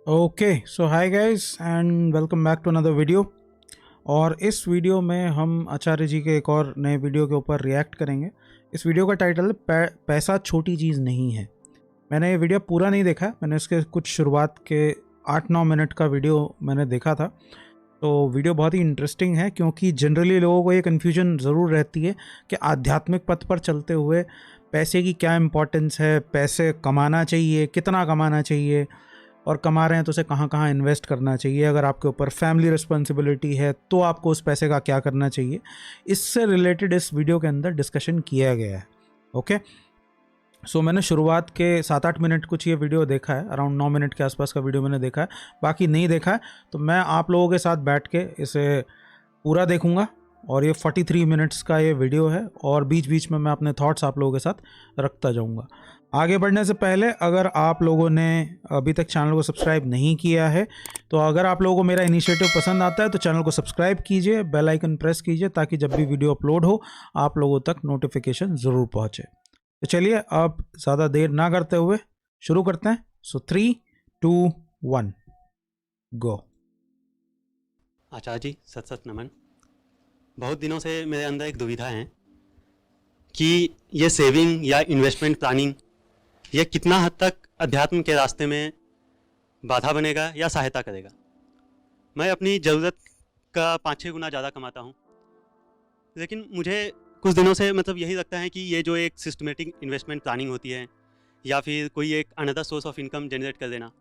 Okay so hi guys and welcome back to another video. और इस video में हम आचार्य जी के एक और नए वीडियो के ऊपर रिएक्ट करेंगे। इस वीडियो का टाइटल है पैसा छोटी चीज़ नहीं है। मैंने ये वीडियो पूरा नहीं देखा, मैंने इसके कुछ शुरुआत के 8-9 मिनट का वीडियो मैंने देखा था। तो वीडियो बहुत ही इंटरेस्टिंग है क्योंकि जनरली लोगों को ये कन्फ्यूजन ज़रूर रहती है कि आध्यात्मिक पथ पर चलते हुए पैसे की क्या इम्पोर्टेंस है, पैसे कमाना चाहिए, कितना कमाना चाहिए, और कमा रहे हैं तो उसे कहाँ कहाँ इन्वेस्ट करना चाहिए, अगर आपके ऊपर फैमिली रिस्पॉन्सिबिलिटी है तो आपको उस पैसे का क्या करना चाहिए। इससे रिलेटेड इस वीडियो के अंदर डिस्कशन किया गया है। ओके सो मैंने शुरुआत के 7-8 मिनट कुछ ये वीडियो देखा है, अराउंड 9 मिनट के आसपास का वीडियो मैंने देखा है, बाकी नहीं देखा है। तो मैं आप लोगों के साथ बैठ के इसे पूरा देखूंगा और ये 43 मिनट्स का ये वीडियो है और बीच बीच में मैं अपने थॉट्स आप लोगों के साथ रखता जाऊंगा। आगे बढ़ने से पहले अगर आप लोगों ने अभी तक चैनल को सब्सक्राइब नहीं किया है तो अगर आप लोगों को मेरा इनिशिएटिव पसंद आता है तो चैनल को सब्सक्राइब कीजिए, बेल आइकन प्रेस कीजिए ताकि जब भी वीडियो अपलोड हो आप लोगों तक नोटिफिकेशन ज़रूर पहुँचे। तो चलिए अब ज़्यादा देर ना करते हुए शुरू करते हैं। सो 3, 2, 1 गो। आचार्य जी सत सत नमन। बहुत दिनों से मेरे अंदर एक दुविधा है कि ये सेविंग या इन्वेस्टमेंट प्लानिंग ये कितना हद तक अध्यात्म के रास्ते में बाधा बनेगा या सहायता करेगा। मैं अपनी ज़रूरत का 5-6 गुना ज़्यादा कमाता हूँ, लेकिन मुझे कुछ दिनों से यही लगता है कि ये जो एक सिस्टमेटिक इन्वेस्टमेंट प्लानिंग होती है या फिर कोई एक another source of income generate कर देना,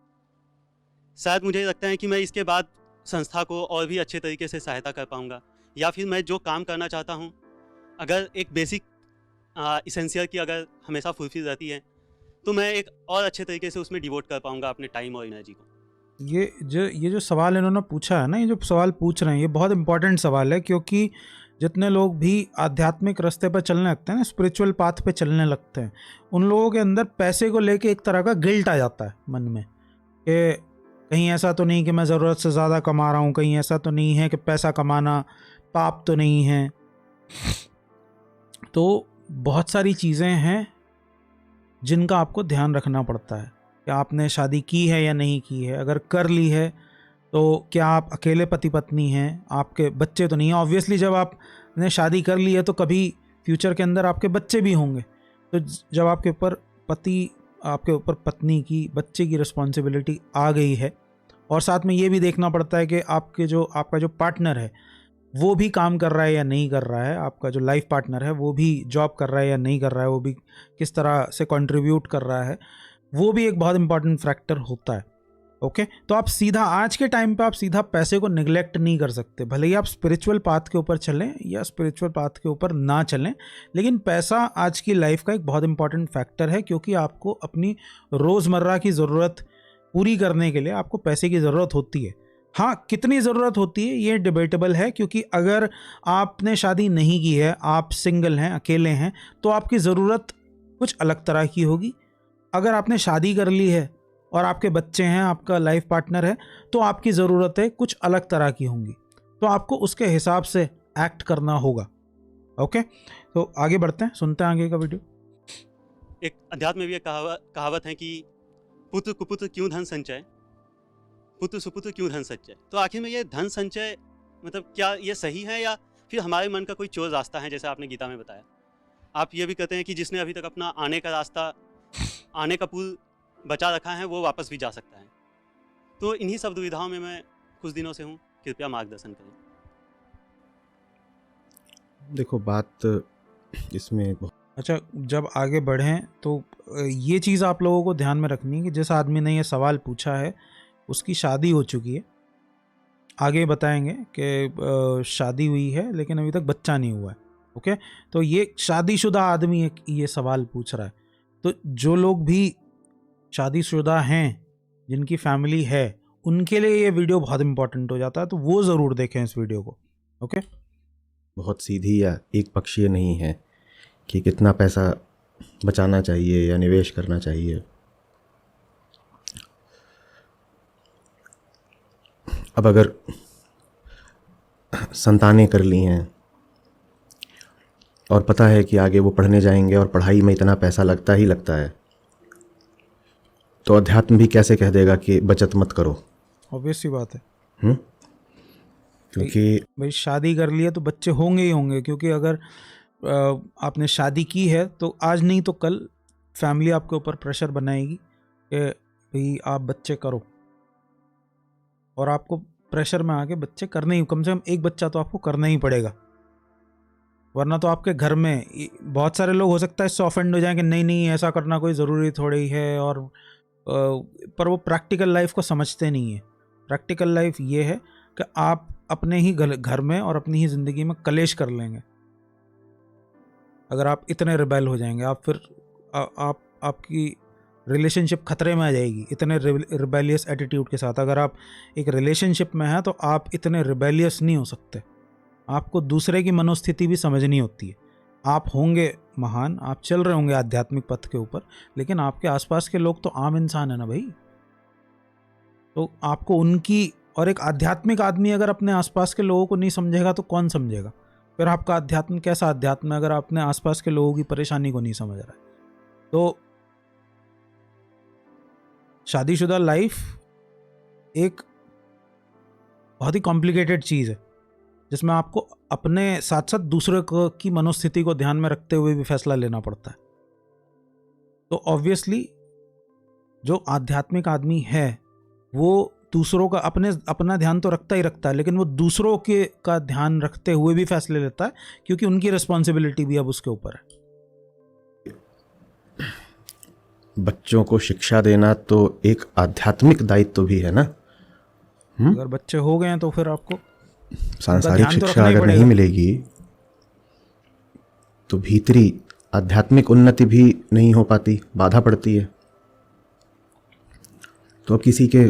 शायद मुझे लगता है कि मैं इसके बाद संस्था को और भी अच्छे तरीके से सहायता कर पाऊँगा, या फिर मैं जो काम करना चाहता हूँ अगर एक बेसिक इसेंशियल की अगर हमेशा फुलफिल रहती है तो मैं एक और अच्छे तरीके से उसमें डिवोट कर पाऊँगा अपने टाइम और एनर्जी को। ये जो सवाल इन्होंने पूछा है ना, ये जो सवाल पूछ रहे हैं ये बहुत इंपॉर्टेंट सवाल है क्योंकि जितने लोग भी आध्यात्मिक रास्ते पर चलने लगते हैं ना, स्पिरिचुअल पाथ पे चलने लगते हैं, उन लोगों के अंदर पैसे को लेके एक तरह का गिल्ट आ जाता है मन में कि कहीं ऐसा तो नहीं कि मैं ज़रूरत से ज़्यादा कमा रहा हूँ, कहीं ऐसा तो नहीं है कि पैसा कमाना पाप तो नहीं है। तो बहुत सारी चीज़ें हैं जिनका आपको ध्यान रखना पड़ता है कि आपने शादी की है या नहीं की है, अगर कर ली है तो क्या आप अकेले पति पत्नी हैं, आपके बच्चे तो नहीं हैं। ऑब्वियसली जब आपने शादी कर ली है तो कभी फ्यूचर के अंदर आपके बच्चे भी होंगे, तो जब आपके ऊपर आपके ऊपर पत्नी की, बच्चे की रिस्पॉन्सिबिलिटी आ गई है और साथ में ये भी देखना पड़ता है कि आपका जो पार्टनर है वो भी काम कर रहा है या नहीं कर रहा है, आपका जो लाइफ पार्टनर है वो भी जॉब कर रहा है या नहीं कर रहा है, वो भी किस तरह से कंट्रीब्यूट कर रहा है, वो भी एक बहुत इंपॉर्टेंट फैक्टर होता है। ओके तो आप सीधा आज के टाइम पे आप सीधा पैसे को निगलेक्ट नहीं कर सकते, भले ही आप स्पिरिचुअल पाथ के ऊपर चलें या स्पिरिचुअल पाथ के ऊपर ना चलें, लेकिन पैसा आज की लाइफ का एक बहुत इंपॉर्टेंट फैक्टर है क्योंकि आपको अपनी रोज़मर्रा की ज़रूरत पूरी करने के लिए आपको पैसे की ज़रूरत होती है। हाँ, कितनी ज़रूरत होती है ये डिबेटेबल है क्योंकि अगर आपने शादी नहीं की है, आप सिंगल हैं, अकेले हैं, तो आपकी ज़रूरत कुछ अलग तरह की होगी। अगर आपने शादी कर ली है और आपके बच्चे हैं, आपका लाइफ पार्टनर है, तो आपकी ज़रूरतें कुछ अलग तरह की होंगी, तो आपको उसके हिसाब से एक्ट करना होगा। ओके तो आगे बढ़ते हैं, सुनते हैं आगे का वीडियो। एक अध्यात्म में भी एक कहावत है कि पुत्र कुपुत्र क्यों धन संचय, पुत्र सुपुत्र क्यों धन संचय। तो आखिर में ये धन संचय क्या ये सही है या फिर हमारे मन का कोई चोर रास्ता है, जैसे आपने गीता में बताया। आप ये भी कहते हैं कि जिसने अभी तक अपना आने का रास्ता, आने का पुल बचा रखा है वो वापस भी जा सकता है। तो इन्हीं सब दुविधाओं में मैं कुछ दिनों से हूँ, कृपया मार्गदर्शन करें। देखो बात इसमें अच्छा, जब आगे बढ़ें तो ये चीज़ आप लोगों को ध्यान में रखनी है कि जिस आदमी ने ये सवाल पूछा है उसकी शादी हो चुकी है। आगे बताएंगे कि शादी हुई है लेकिन अभी तक बच्चा नहीं हुआ है। ओके तो ये शादीशुदा आदमी ये सवाल पूछ रहा है। तो जो लोग भी शादीशुदा हैं, जिनकी फैमिली है, उनके लिए ये वीडियो बहुत इंपॉर्टेंट हो जाता है, तो वो ज़रूर देखें इस वीडियो को। ओके बहुत सीधी या एक पक्षीय नहीं है कि कितना पैसा बचाना चाहिए या निवेश करना चाहिए। अब अगर संतानें कर ली हैं और पता है कि आगे वो पढ़ने जाएंगे और पढ़ाई में इतना पैसा लगता ही लगता है, तो अध्यात्म भी कैसे कह देगा कि बचत मत करो? ऑब्वियस सी बात है। क्योंकि भाई शादी कर लिया तो बच्चे होंगे ही होंगे, क्योंकि अगर आपने शादी की है तो आज नहीं तो कल फैमिली आपके ऊपर प्रेशर बनाएगी कि भाई आप बच्चे करो, और आपको प्रेशर में आके बच्चे करने ही, कम से कम एक बच्चा तो आपको करना ही पड़ेगा, वरना तो आपके घर में बहुत सारे लोग हो सकता है इससे ऑफेंड हो जाएं कि नहीं नहीं ऐसा करना कोई ज़रूरी थोड़ी ही है, और पर वो प्रैक्टिकल लाइफ को समझते नहीं है। प्रैक्टिकल लाइफ ये है कि आप अपने ही घर में और अपनी ही ज़िंदगी में कलेश कर लेंगे अगर आप इतने रिबेल हो जाएंगे। आप फिर आपकी रिलेशनशिप खतरे में आ जाएगी इतने रिबेलियस एटीट्यूड के साथ। अगर आप एक रिलेशनशिप में हैं तो आप इतने रिबेलियस नहीं हो सकते, आपको दूसरे की मनोस्थिति भी समझनी होती है। आप होंगे महान, आप चल रहे होंगे आध्यात्मिक पथ के ऊपर, लेकिन आपके आसपास के लोग तो आम इंसान है ना भाई। तो आपको उनकी, और एक आध्यात्मिक आदमी अगर अपने आसपास के लोगों को नहीं समझेगा तो कौन समझेगा? फिर आपका अध्यात्म कैसा अध्यात्म है अगर आप अपने आसपास के लोगों की परेशानी को नहीं समझ रहा है? तो शादीशुदा लाइफ एक बहुत ही कॉम्प्लिकेटेड चीज़ है, जिसमें आपको अपने साथ साथ दूसरे की मनोस्थिति को ध्यान में रखते हुए भी फैसला लेना पड़ता है। तो ऑब्वियसली जो आध्यात्मिक आदमी है वो दूसरों का अपना ध्यान तो रखता ही रखता है, लेकिन वो दूसरों के का ध्यान रखते हुए भी फैसले लेता है, क्योंकि उनकी रिस्पॉन्सिबिलिटी भी अब उसके ऊपर है। बच्चों को शिक्षा देना तो एक आध्यात्मिक दायित्व भी है ना। अगर बच्चे हो गए हैं तो फिर आपको सांसारिक शिक्षा अगर नहीं मिलेगी तो भीतरी आध्यात्मिक उन्नति भी नहीं हो पाती, बाधा पड़ती है। तो अब किसी के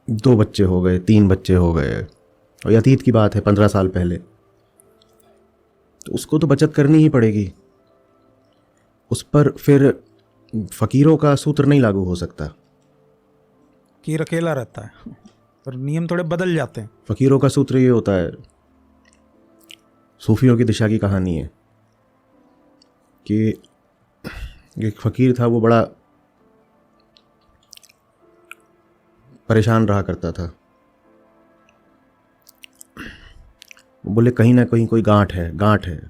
2 बच्चे हो गए, 3 बच्चे हो गए, और अतीत की बात है 15 साल पहले, तो उसको तो बचत करनी ही पड़ेगी। उस पर फिर फकीरों का सूत्र नहीं लागू हो सकता। कीर अकेला रहता है पर नियम थोड़े बदल जाते हैं। फकीरों का सूत्र ये होता है, सूफियों की दिशा की कहानी है कि एक फकीर था, वो बड़ा परेशान रहा करता था। वो बोले कहीं ना कहीं कोई गांठ है,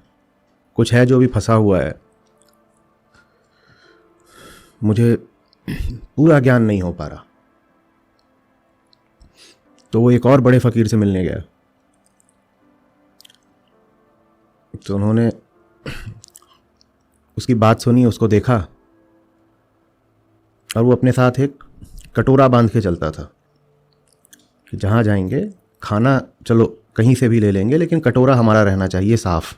कुछ है जो भी फंसा हुआ है, मुझे पूरा ज्ञान नहीं हो पा रहा। तो वो एक और बड़े फकीर से मिलने गया। तो उन्होंने उसकी बात सुनी, उसको देखा, और वो अपने साथ एक कटोरा बांध के चलता था कि जहाँ जाएंगे खाना चलो कहीं से भी ले लेंगे, लेकिन कटोरा हमारा रहना चाहिए साफ।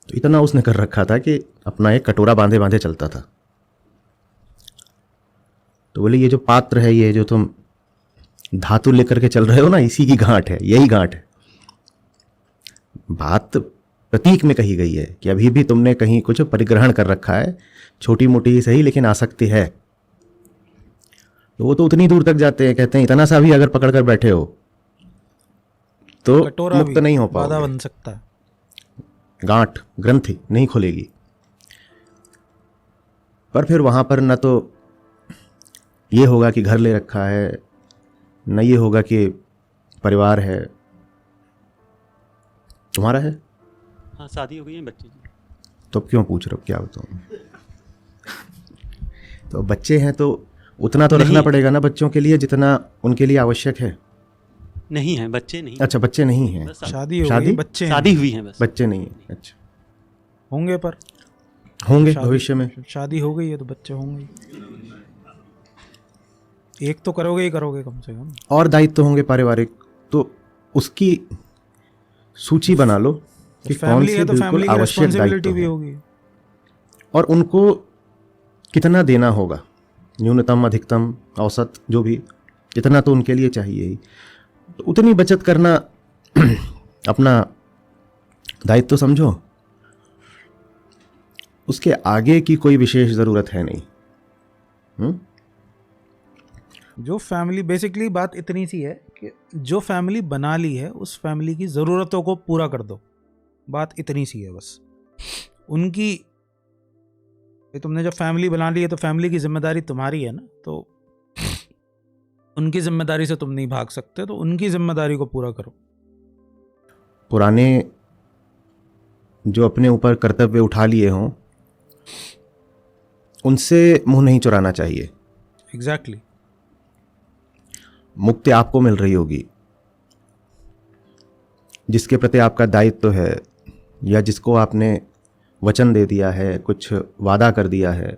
तो इतना उसने कर रखा था कि अपना एक कटोरा बांधे बांधे चलता था। तो बोले ये जो पात्र है, ये जो तुम धातु लेकर के चल रहे हो ना, इसी की गांठ है, यही गांठ है। बात प्रतीक में कही गई है कि अभी भी तुमने कहीं कुछ परिग्रहण कर रखा है, छोटी मोटी ही सही लेकिन आसक्ति है। तो वो तो उतनी दूर तक जाते हैं, कहते हैं इतना सा भी अगर पकड़ कर बैठे हो तो मुक्त नहीं हो पाओगे, बाधा बन सकता है, गांठ ग्रंथि नहीं खुलेगी। पर फिर वहां पर न तो ये होगा कि घर ले रखा है, न ये होगा कि परिवार है। तुम्हारा है? हाँ, शादी हो गई है, बच्चे जी। तो अब क्यों पूछ रहे हो, क्या बताऊं? तो बच्चे हैं तो उतना तो रखना पड़ेगा ना बच्चों के लिए जितना उनके लिए आवश्यक है। नहीं है, बच्चे नहीं। अच्छा, बच्चे नहीं हैं। शादी हो गई, बच्चे शादी हुई है बस, बच्चे नहीं हैं। अच्छा, होंगे, पर होंगे भविष्य में। शादी हो गई है तो बच्चे होंगे, एक तो करोगे ही करोगे कम से कम। और दायित्व होंगे पारिवारिक, तो उसकी सूची बना लो कि कौन से बिल्कुल आवश्यक दायित्व भी होगी और उनको कितना देना होगा, न्यूनतम अधिकतम औसत जो भी, इतना तो उनके लिए चाहिए ही। तो उतनी बचत करना अपना दायित्व समझो, उसके आगे की कोई विशेष ज़रूरत है नहीं। जो फैमिली, बेसिकली बात इतनी सी है कि जो फैमिली बना ली है उस फैमिली की ज़रूरतों को पूरा कर दो, बात इतनी सी है बस। उनकी तुमने जब फैमिली बना ली है तो फैमिली की जिम्मेदारी तुम्हारी है ना, तो उनकी जिम्मेदारी से तुम नहीं भाग सकते, तो उनकी जिम्मेदारी को पूरा करो। पुराने जो अपने ऊपर कर्तव्य उठा लिए हों उनसे मुंह नहीं चुराना चाहिए। एग्जैक्टली। मुक्ति आपको मिल रही होगी, जिसके प्रति आपका दायित्व है या जिसको आपने वचन दे दिया है, कुछ वादा कर दिया है,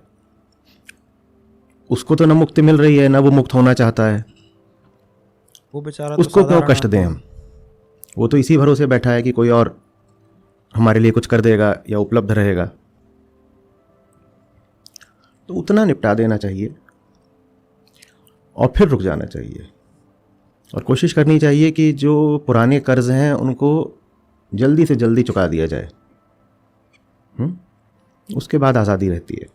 उसको तो ना मुक्ति मिल रही है ना वो मुक्त होना चाहता है। वो बेचारा उसको क्यों कष्ट दें हम? वो तो इसी भरोसे बैठा है कि कोई और हमारे लिए कुछ कर देगा या उपलब्ध रहेगा। तो उतना निपटा देना चाहिए और फिर रुक जाना चाहिए, और कोशिश करनी चाहिए कि जो पुराने कर्ज हैं उनको जल्दी से जल्दी चुका दिया जाए। उसके बाद आज़ादी रहती है।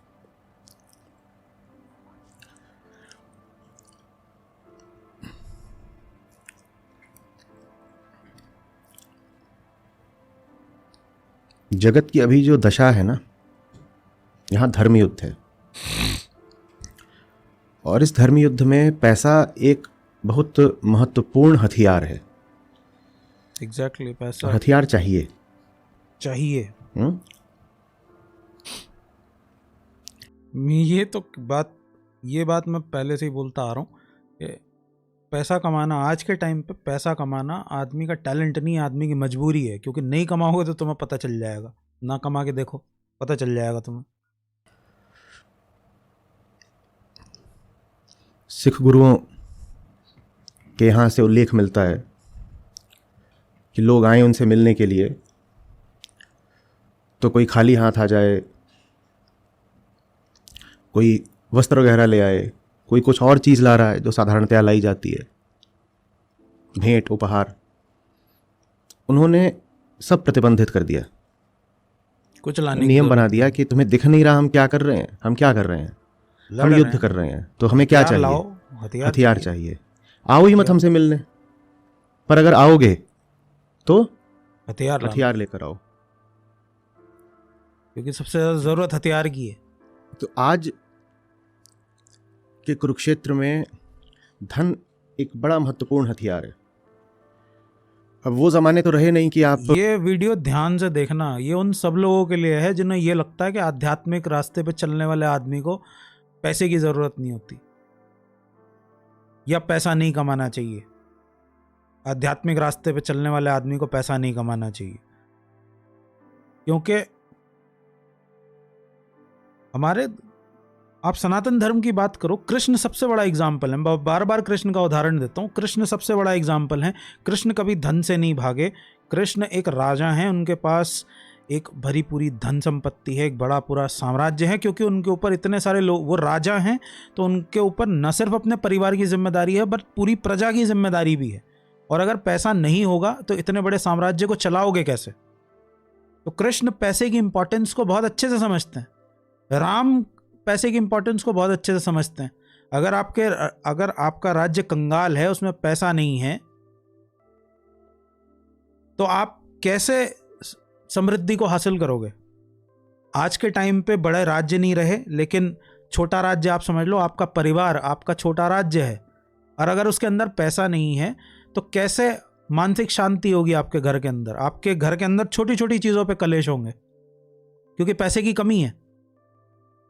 जगत की अभी जो दशा है ना, यहाँ धर्म युद्ध है, और इस धर्म युद्ध में पैसा एक बहुत महत्वपूर्ण हथियार है। एग्जैक्टली, पैसा हथियार चाहिए। ये बात मैं पहले से ही बोलता आ रहा हूँ कि पैसा कमाना आज के टाइम पे, पैसा कमाना आदमी का टैलेंट नहीं, आदमी की मजबूरी है। क्योंकि नहीं कमाओगे तो तुम्हें पता चल जाएगा, ना कमा के देखो, पता चल जाएगा तुम्हें। सिख गुरुओं के यहाँ से उल्लेख मिलता है कि लोग आए उनसे मिलने के लिए तो कोई खाली हाथ आ जाए, कोई वस्त्र वगैरह ले आए, कोई कुछ और चीज़ ला रहा है जो साधारणतया लाई जाती है, भेंट उपहार। उन्होंने सब प्रतिबंधित कर दिया, कुछ लाने नियम बना दिया कि तुम्हें दिख नहीं रहा हम क्या कर रहे हैं, हम क्या कर रहे हैं, हम युद्ध कर रहे हैं, तो हमें क्या चाहिए? हथियार चाहिए। आओ ही मत हमसे मिलने, पर अगर आओगे तो हथियार लेकर आओ, क्योंकि सबसे ज्यादा जरूरत हथियार की है। तो आज के कुरुक्षेत्र में धन एक बड़ा महत्वपूर्ण हथियार है। अब वो ज़माने तो रहे नहीं कि आप ये वीडियो ध्यान से देखना, ये उन सब लोगों के लिए है जिन्हें ये लगता है कि आध्यात्मिक रास्ते पे चलने वाले आदमी को पैसे की ज़रूरत नहीं होती या पैसा नहीं कमाना चाहिए। आध्यात्मिक रास्ते पे चलने वाले आदमी को पैसा नहीं कमाना चाहिए, क्योंकि हमारे, आप सनातन धर्म की बात करो, कृष्ण सबसे बड़ा एग्जाम्पल है। मैं बार बार कृष्ण का उदाहरण देता हूँ। कृष्ण सबसे बड़ा एग्जाम्पल है। कृष्ण कभी धन से नहीं भागे। कृष्ण एक राजा हैं, उनके पास एक भरी पूरी धन संपत्ति है, एक बड़ा पूरा साम्राज्य है, क्योंकि उनके ऊपर इतने सारे लोग, वो राजा हैं तो उनके ऊपर न सिर्फ अपने परिवार की जिम्मेदारी है बट पूरी प्रजा की जिम्मेदारी भी है। और अगर पैसा नहीं होगा तो इतने बड़े साम्राज्य को चलाओगे कैसे? तो कृष्ण पैसे की इंपॉर्टेंस को बहुत अच्छे से समझते हैं। राम पैसे की इंपॉर्टेंस को बहुत अच्छे से समझते हैं। अगर आपका राज्य कंगाल है, उसमें पैसा नहीं है, तो आप कैसे समृद्धि को हासिल करोगे? आज के टाइम पे बड़े राज्य नहीं रहे, लेकिन छोटा राज्य आप समझ लो, आपका परिवार आपका छोटा राज्य है, और अगर उसके अंदर पैसा नहीं है तो कैसे मानसिक शांति होगी आपके घर के अंदर? आपके घर के अंदर छोटी छोटी चीज़ों पे कलेश होंगे, क्योंकि पैसे की कमी है।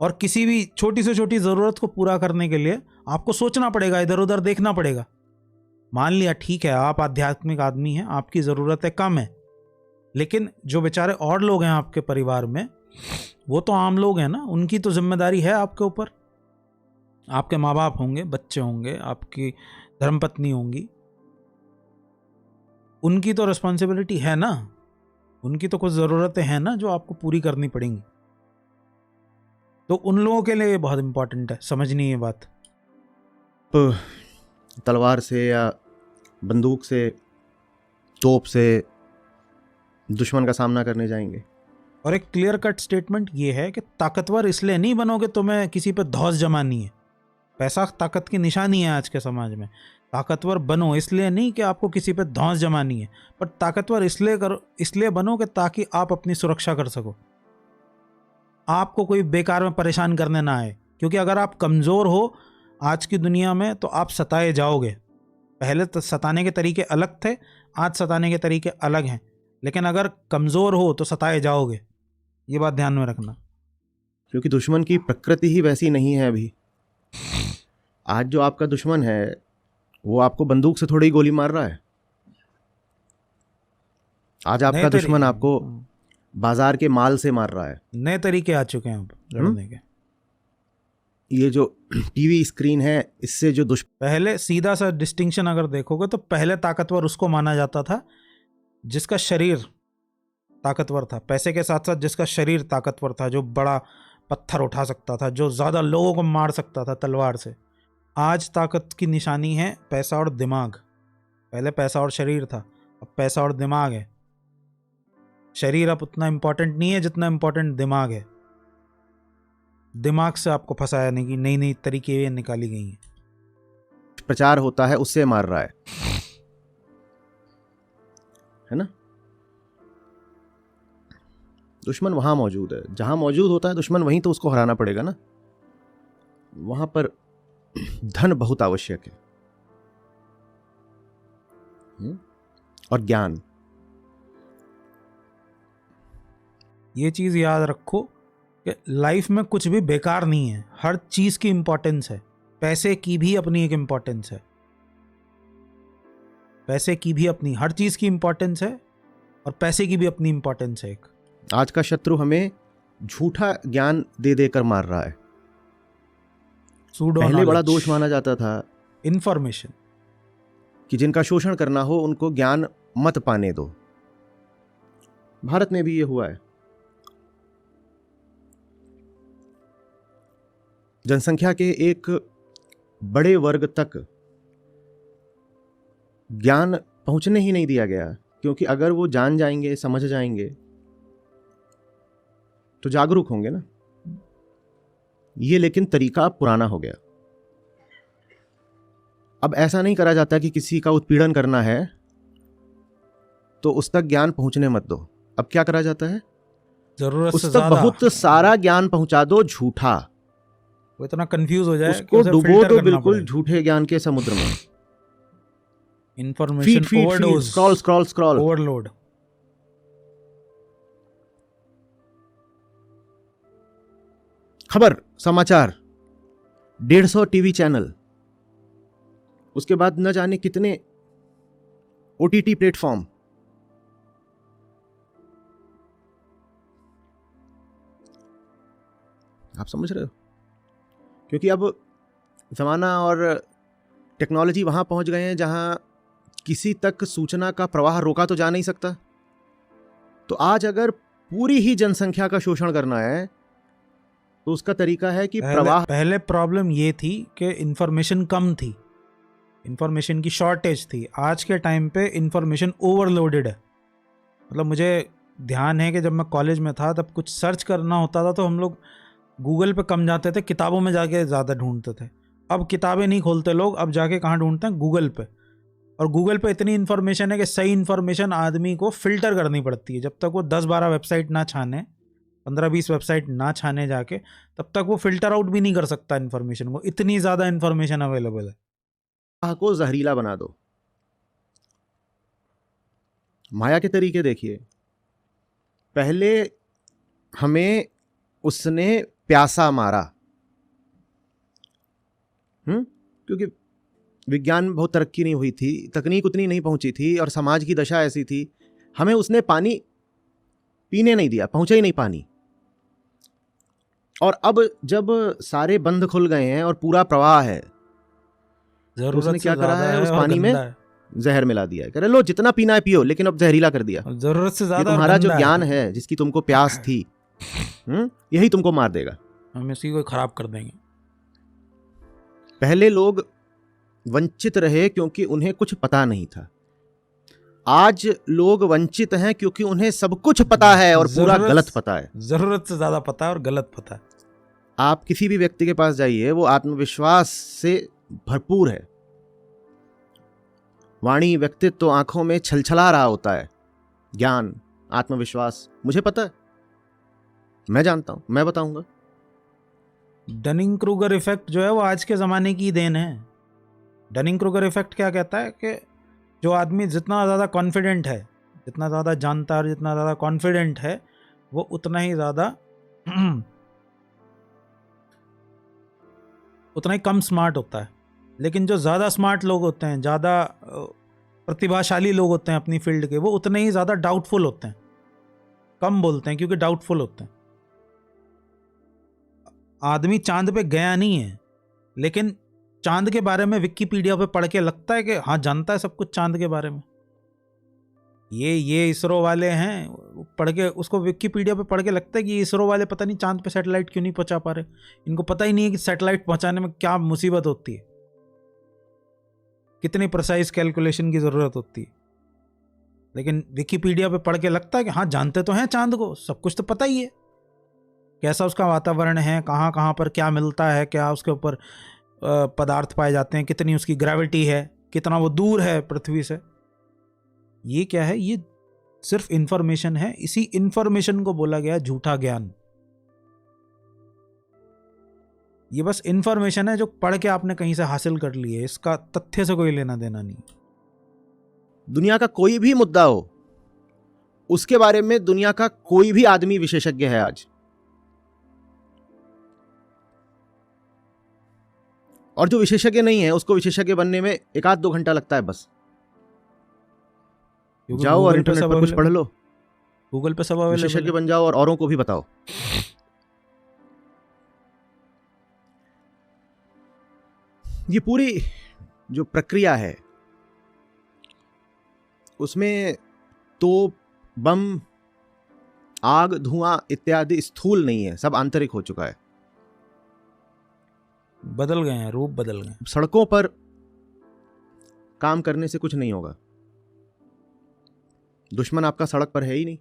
और किसी भी छोटी से छोटी ज़रूरत को पूरा करने के लिए आपको सोचना पड़ेगा, इधर उधर देखना पड़ेगा। मान लिया ठीक है, आप आध्यात्मिक आदमी हैं, आपकी ज़रूरतें कम है, लेकिन जो बेचारे और लोग हैं आपके परिवार में, वो तो आम लोग हैं ना, उनकी तो जिम्मेदारी है आपके ऊपर। आपके माँ बाप होंगे, बच्चे होंगे, आपकी धर्मपत्नी होंगी, उनकी तो रिस्पॉन्सिबिलिटी है ना, उनकी तो कुछ ज़रूरतें हैं ना जो आपको पूरी करनी पड़ेंगी। तो उन लोगों के लिए ये बहुत इंपॉर्टेंट है, समझनी ये बात। तलवार से या बंदूक से, तोप से दुश्मन का सामना करने जाएंगे। और एक क्लियर कट स्टेटमेंट ये है कि ताकतवर इसलिए नहीं बनोगे तुम्हें किसी पे धौंस जमानी है। पैसा ताकत की निशानी है आज के समाज में। ताकतवर बनो इसलिए नहीं कि आपको किसी पे धौंस जमानी है, पर ताकतवर इसलिए बनो कि ताकि आप अपनी सुरक्षा कर सको। आपको कोई बेकार में परेशान करने ना आए, क्योंकि अगर आप कमज़ोर हो आज की दुनिया में तो आप सताए जाओगे। पहले तो सताने के तरीके अलग थे, आज सताने के तरीके अलग हैं, लेकिन अगर कमज़ोर हो तो सताए जाओगे, ये बात ध्यान में रखना। क्योंकि दुश्मन की प्रकृति ही वैसी नहीं है अभी। आज जो आपका दुश्मन है वो आपको बंदूक से थोड़ी गोली मार रहा है। आज आपका दुश्मन आपको बाजार के माल से मार रहा है। नए तरीके आ चुके हैं अब लड़ने के। ये जो टीवी स्क्रीन है इससे जो पहले सीधा सा डिस्टिंक्शन अगर देखोगे तो पहले ताकतवर उसको माना जाता था जिसका शरीर ताकतवर था, पैसे के साथ साथ जिसका शरीर ताकतवर था, जो बड़ा पत्थर उठा सकता था, जो ज़्यादा लोगों को मार सकता था तलवार से। आज ताकत की निशानी है पैसा और दिमाग। पहले पैसा और शरीर था, अब पैसा और दिमाग है। शरीर अब उतना इम्पोर्टेंट नहीं है जितना इम्पोर्टेंट दिमाग है। दिमाग से आपको फंसाने की नई नई तरीके निकाली गई हैं। प्रचार होता है उससे मार रहा है ना। दुश्मन वहां मौजूद है, जहां मौजूद होता है दुश्मन वहीं तो उसको हराना पड़ेगा ना। वहां पर धन बहुत आवश्यक है और ज्ञान। ये चीज याद रखो कि लाइफ में कुछ भी बेकार नहीं है, हर चीज की इंपॉर्टेंस है। पैसे की भी अपनी एक इंपॉर्टेंस है, पैसे की भी अपनी, हर चीज की इंपॉर्टेंस है और पैसे की भी अपनी इंपॉर्टेंस है एक। आज का शत्रु हमें झूठा ज्ञान दे देकर मार रहा है। पहले बड़ा दोष माना जाता था इंफॉर्मेशन, कि जिनका शोषण करना हो उनको ज्ञान मत पाने दो। भारत में भी ये हुआ है। जनसंख्या के एक बड़े वर्ग तक ज्ञान पहुंचने ही नहीं दिया गया, क्योंकि अगर वो जान जाएंगे, समझ जाएंगे तो जागरूक होंगे ना। ये लेकिन तरीका पुराना हो गया। अब ऐसा नहीं करा जाता कि किसी का उत्पीड़न करना है तो उस तक ज्ञान पहुंचने मत दो। अब क्या करा जाता है, जरूरत उस से तक ज्यादा बहुत सारा ज्ञान पहुंचा दो झूठा, वो इतना कंफ्यूज हो जाए उसको डुबो दो बिल्कुल झूठे ज्ञान के समुद्र में। Information overdose, scroll scroll scroll, overload. खबर, समाचार, 150 टीवी चैनल, उसके बाद न जाने कितने ओटीटी प्लेटफॉर्म। आप समझ रहे हो? क्योंकि अब जमाना और टेक्नोलॉजी वहां पहुंच गए हैं जहां किसी तक सूचना का प्रवाह रोका तो जा नहीं सकता। तो आज अगर पूरी ही जनसंख्या का शोषण करना है तो उसका तरीका है कि प्रवाह। पहले प्रॉब्लम ये थी कि इंफॉर्मेशन कम थी, इंफॉर्मेशन की शॉर्टेज थी। आज के टाइम पे इंफॉर्मेशन ओवरलोडेड है। मतलब मुझे ध्यान है कि जब मैं कॉलेज में था तब कुछ सर्च करना होता था तो हम लोग गूगल पे कम जाते थे, किताबों में जाके ज़्यादा ढूंढते थे। अब किताबें नहीं खोलते लोग, अब जाके कहाँ ढूंढते हैं, गूगल पे। और गूगल पे इतनी इन्फॉर्मेशन है कि सही इन्फॉर्मेशन आदमी को फिल्टर करनी पड़ती है। जब तक वो 10-12 वेबसाइट ना छाने, 15-20 वेबसाइट ना छाने जाके, तब तक वो फिल्टर आउट भी नहीं कर सकता इन्फॉर्मेशन को। इतनी ज़्यादा इन्फॉर्मेशन अवेलेबल है। को जहरीला बना दो। माया के तरीके देखिए। पहले हमें उसने प्यासा मारा, क्योंकि विज्ञान में बहुत तरक्की नहीं हुई थी, तकनीक उतनी नहीं पहुंची थी और समाज की दशा ऐसी थी। हमें उसने पानी पीने नहीं दिया, पहुंचा ही नहीं पानी। और अब जब सारे बंद खुल गए हैं और पूरा प्रवाह है, तो उसने क्या करा है, उस पानी में जहर मिला दिया है। कह रहे लो जितना पीना है पियो, लेकिन अब जहरीला कर दिया। जरूरत से ज्यादा तुम्हारा जो ज्ञान है, जिसकी तुमको प्यास थी, यही तुमको मार देगा। हम इसी को खराब कर देंगे। पहले लोग वंचित रहे क्योंकि उन्हें कुछ पता नहीं था। आज लोग वंचित हैं क्योंकि उन्हें सब कुछ पता है और पूरा गलत पता है। जरूरत से ज्यादा पता है और गलत पता है। आप किसी भी व्यक्ति के पास जाइए, वो आत्मविश्वास से भरपूर है। वाणी, व्यक्तित्व तो आंखों में छलछला रहा होता है। ज्ञान, आत्मविश्वास, मुझे पता है। मैं जानता हूं, मैं बताऊंगा। डनिंग क्रूगर इफेक्ट जो है वो आज के ज़माने की देन है। डनिंग क्रूगर इफेक्ट क्या कहता है कि जो आदमी जितना ज़्यादा कॉन्फिडेंट है, जितना ज़्यादा जानता है, जितना ज़्यादा कॉन्फिडेंट है, वो उतना ही ज़्यादा उतना ही कम स्मार्ट होता है। लेकिन जो ज़्यादा स्मार्ट लोग होते हैं, ज़्यादा प्रतिभाशाली लोग होते हैं अपनी फील्ड के, वो उतने ही ज़्यादा डाउटफुल होते हैं, कम बोलते हैं क्योंकि डाउटफुल होते हैं। आदमी चांद पे गया नहीं है, लेकिन चांद के बारे में विकिपीडिया पे पढ़ के लगता है कि हाँ जानता है सब कुछ चांद के बारे में। ये इसरो वाले हैं, पढ़ के उसको विकिपीडिया पे पढ़ के लगता है कि इसरो वाले पता नहीं चांद पे सैटेलाइट क्यों नहीं पहुंचा पा रहे। इनको पता ही नहीं है कि सैटेलाइट पहुंचाने में क्या मुसीबत होती है, कितनी प्रिसाइज कैलकुलेशन की ज़रूरत होती है। लेकिन विकिपीडिया पे पढ़ के लगता है कि हाँ जानते तो हैं चांद को, सब कुछ तो पता ही है, कैसा उसका वातावरण है, कहाँ कहाँ पर क्या मिलता है, क्या उसके ऊपर पदार्थ पाए जाते हैं, कितनी उसकी ग्रेविटी है, कितना वो दूर है पृथ्वी से। ये क्या है? ये सिर्फ इंफॉर्मेशन है। इसी इंफॉर्मेशन को बोला गया झूठा ज्ञान। ये बस इंफॉर्मेशन है जो पढ़ के आपने कहीं से हासिल कर ली है, इसका तथ्य से कोई लेना देना नहीं। दुनिया का कोई भी मुद्दा हो, उसके बारे में दुनिया का कोई भी आदमी विशेषज्ञ है आज। और जो विशेषज्ञ नहीं है उसको विशेषज्ञ बनने में 1-2 घंटा लगता है बस। जाओ और इंटरनेट पर कुछ पढ़ लो, गूगल पे सब अवेलेबल है, विशेषज्ञ बन जाओ और औरों को भी बताओ। ये पूरी जो प्रक्रिया है उसमें तोप, बम, आग, धुआं इत्यादि स्थूल नहीं है, सब आंतरिक हो चुका है। बदल गए हैं, रूप बदल गए। सड़कों पर काम करने से कुछ नहीं होगा। दुश्मन आपका सड़क पर है ही नहीं,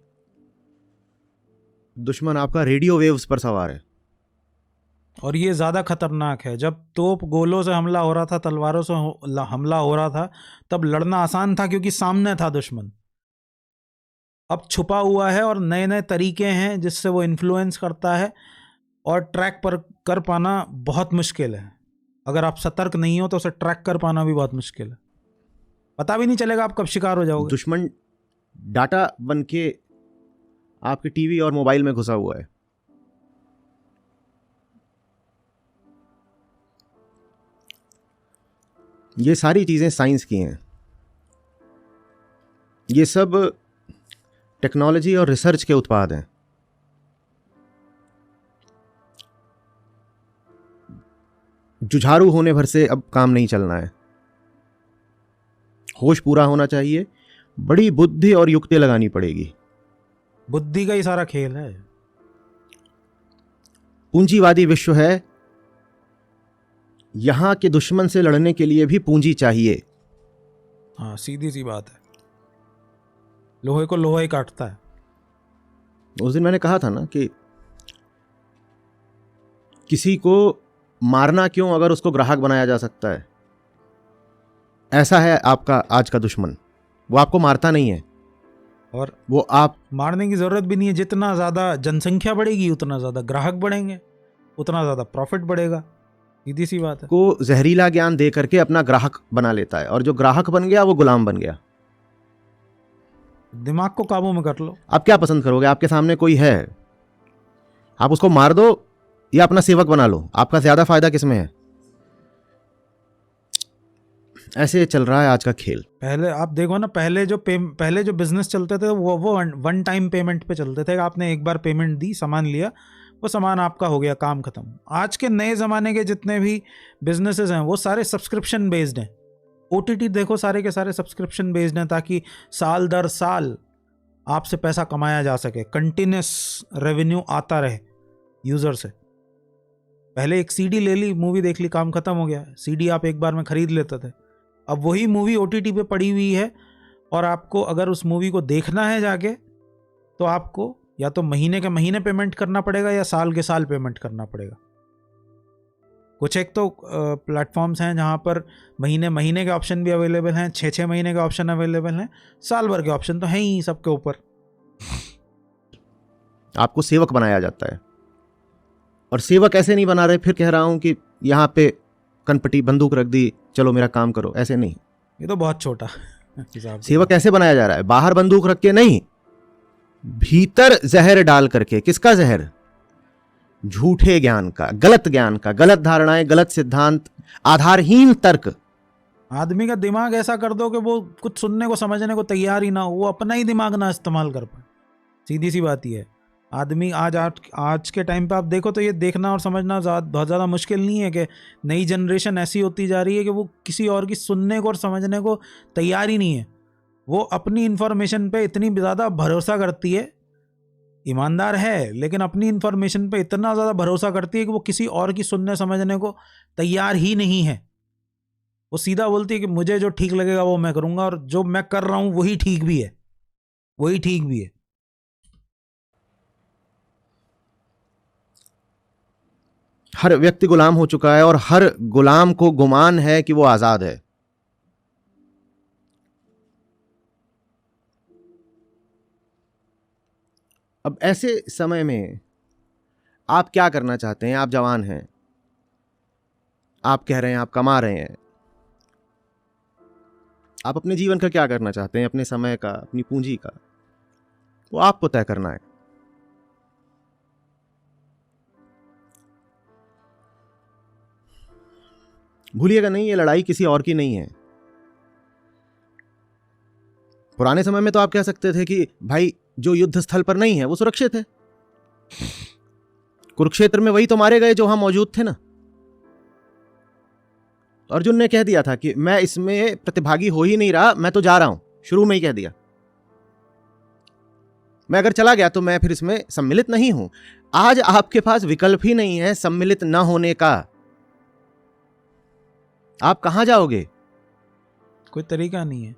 दुश्मन आपका रेडियो वेव्स पर सवार है। और ये ज़्यादा खतरनाक है। जब तोप गोलों से हमला हो रहा था, तलवारों से हमला हो रहा था, तब लड़ना आसान था क्योंकि सामने था दुश्मन। अब छुपा हुआ है और नए नए तरीके हैं जिससे वो इन्फ्लुएंस करता है, और ट्रैक पर कर पाना बहुत मुश्किल है। अगर आप सतर्क नहीं हो तो उसे ट्रैक कर पाना भी बहुत मुश्किल है। पता भी नहीं चलेगा आप कब शिकार हो जाओगे। दुश्मन डाटा बन के आपके टीवी और मोबाइल में घुसा हुआ है। ये सारी चीजें साइंस की हैं। ये सब टेक्नोलॉजी और रिसर्च के उत्पाद हैं। जुझारू होने भर से अब काम नहीं चलना है। होश पूरा होना चाहिए, बड़ी बुद्धि और युक्ति लगानी पड़ेगी। बुद्धि का ही सारा खेल है। पूंजीवादी विश्व है, यहां के दुश्मन से लड़ने के लिए भी पूंजी चाहिए। हाँ, सीधी सी बात है। लोहे को लोहा ही काटता है। उस दिन मैंने कहा था ना कि किसी को मारना क्यों अगर उसको ग्राहक बनाया जा सकता है। ऐसा है आपका आज का दुश्मन। वो आपको मारता नहीं है, और वो आप मारने की जरूरत भी नहीं है। जितना ज़्यादा जनसंख्या बढ़ेगी उतना ज़्यादा ग्राहक बढ़ेंगे, उतना ज़्यादा प्रॉफिट बढ़ेगा। सीधी सी बात है। को जहरीला ज्ञान दे करके अपना ग्राहक बना लेता है, और जो ग्राहक बन गया वो गुलाम बन गया। दिमाग को काबू में कर लो। आप क्या पसंद करोगे? आपके सामने कोई है, आप उसको मार दो या अपना सेवक बना लो, आपका ज्यादा फायदा किसमें है? ऐसे चल रहा है आज का खेल। पहले आप देखो ना, पहले जो बिजनेस चलते थे वो वन टाइम पेमेंट पे चलते थे। आपने एक बार पेमेंट दी, सामान लिया, वो सामान आपका हो गया, काम खत्म। आज के नए ज़माने के जितने भी बिजनेसेस हैं वो सारे सब्सक्रिप्शन बेस्ड हैं। OTT देखो, सारे के सारे सब्सक्रिप्शन बेस्ड हैं, ताकि साल दर साल आपसे पैसा कमाया जा सके, कंटिन्यूस रेवेन्यू आता रहे यूज़र से। पहले एक CD ले ली, मूवी देख ली, काम खत्म हो गया। CD आप एक बार में ख़रीद लेते थे। अब वही मूवी OTT पे पड़ी हुई है, और आपको अगर उस मूवी को देखना है जाके, तो आपको या तो महीने के महीने पेमेंट करना पड़ेगा या साल के साल पेमेंट करना पड़ेगा। कुछ एक तो प्लेटफॉर्म्स हैं जहाँ पर महीने के ऑप्शन भी अवेलेबल हैं, 6 महीने के ऑप्शन अवेलेबल हैं, साल भर के ऑप्शन तो हैं ही सबके ऊपर। आपको सेवक बनाया जाता है। और सेवक ऐसे नहीं बना रहे, फिर कह रहा हूं कि यहां पे कनपटी बंदूक रख दी, चलो मेरा काम करो, ऐसे नहीं। ये तो बहुत छोटा हिसाब से। सेवक ऐसे बनाया जा रहा है, बाहर बंदूक रख के नहीं, भीतर जहर डाल करके। किसका जहर? झूठे ज्ञान का, गलत ज्ञान का, गलत धारणाएं, गलत सिद्धांत, आधारहीन तर्क। आदमी का दिमाग ऐसा कर दो कि वो कुछ सुनने को समझने को तैयार ही ना हो, वो अपना ही दिमाग ना इस्तेमाल कर पाए। सीधी सी बात ही है। आदमी आज के टाइम पे आप देखो तो ये देखना और समझना बहुत ज़्यादा मुश्किल नहीं है कि नई जनरेशन ऐसी होती जा रही है कि वो किसी और की सुनने को और समझने को तैयार ही नहीं है। वो अपनी इन्फॉर्मेशन पे इतनी ज़्यादा भरोसा करती है, ईमानदार है लेकिन अपनी इन्फॉर्मेशन पे इतना ज़्यादा भरोसा करती है कि वो किसी और की सुनने समझने को तैयार ही नहीं है। वो सीधा बोलती है कि मुझे जो ठीक लगेगा वो मैं करूँगा, और जो मैं कर रहा हूँ वही ठीक भी है, वही ठीक भी है। हर व्यक्ति गुलाम हो चुका है और हर गुलाम को गुमान है कि वो आजाद है। अब ऐसे समय में आप क्या करना चाहते हैं? आप जवान हैं, आप कह रहे हैं आप कमा रहे हैं, आप अपने जीवन का क्या करना चाहते हैं, अपने समय का, अपनी पूंजी का, वो आपको तय करना है। भूलिएगा नहीं, ये लड़ाई किसी और की नहीं है। पुराने समय में तो आप कह सकते थे कि भाई जो युद्ध स्थल पर नहीं है वो सुरक्षित है। कुरुक्षेत्र में वही तो मारे गए जो वहां मौजूद थे ना। अर्जुन ने कह दिया था कि मैं इसमें प्रतिभागी हो ही नहीं रहा, मैं तो जा रहा हूं, शुरू में ही कह दिया। मैं अगर चला गया तो मैं फिर इसमें सम्मिलित नहीं हूं। आज आपके पास विकल्प ही नहीं है सम्मिलित न होने का। आप कहां जाओगे? कोई तरीका नहीं है।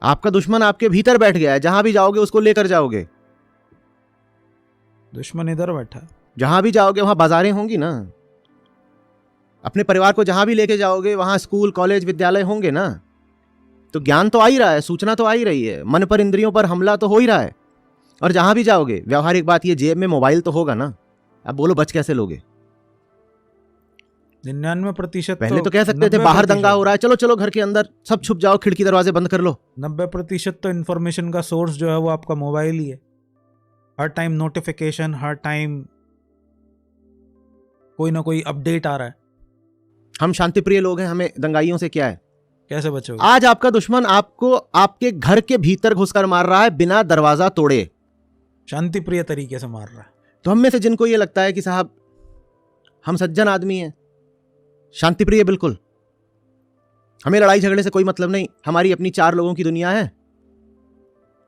आपका दुश्मन आपके भीतर बैठ गया है, जहां भी जाओगे उसको लेकर जाओगे। दुश्मन इधर बैठा, जहां भी जाओगे वहां बाजारें होंगी ना। अपने परिवार को जहां भी लेके जाओगे वहां स्कूल कॉलेज विद्यालय होंगे ना। तो ज्ञान तो आ ही रहा है, सूचना तो आ ही रही है, मन पर इंद्रियों पर हमला तो हो ही रहा है। और जहां भी जाओगे, व्यवहारिक बात ये, जेब में मोबाइल तो होगा ना। अब बोलो बच कैसे लोगे? 99% पहले तो कह सकते थे बाहर दंगा हो रहा है, चलो चलो घर के अंदर सब छुप जाओ, खिड़की दरवाजे बंद कर लो। 90% तो इन्फॉर्मेशन का सोर्स जो है वो आपका मोबाइल ही है। हर टाइम नोटिफिकेशन, हर टाइम कोई ना कोई अपडेट आ रहा है। हम शांतिप्रिय लोग हैं, हमें दंगाइयों से क्या है? कैसे बचोगे? आज आपका दुश्मन आपको आपके घर के भीतर घुसकर मार रहा है बिना दरवाजा तोड़े, शांति प्रिय तरीके से मार रहा है। तो हम में से जिनको ये लगता है कि साहब हम सज्जन आदमी हैं, शांति प्रिय, बिल्कुल हमें लड़ाई झगड़े से कोई मतलब नहीं, हमारी अपनी 4 लोगों की दुनिया है,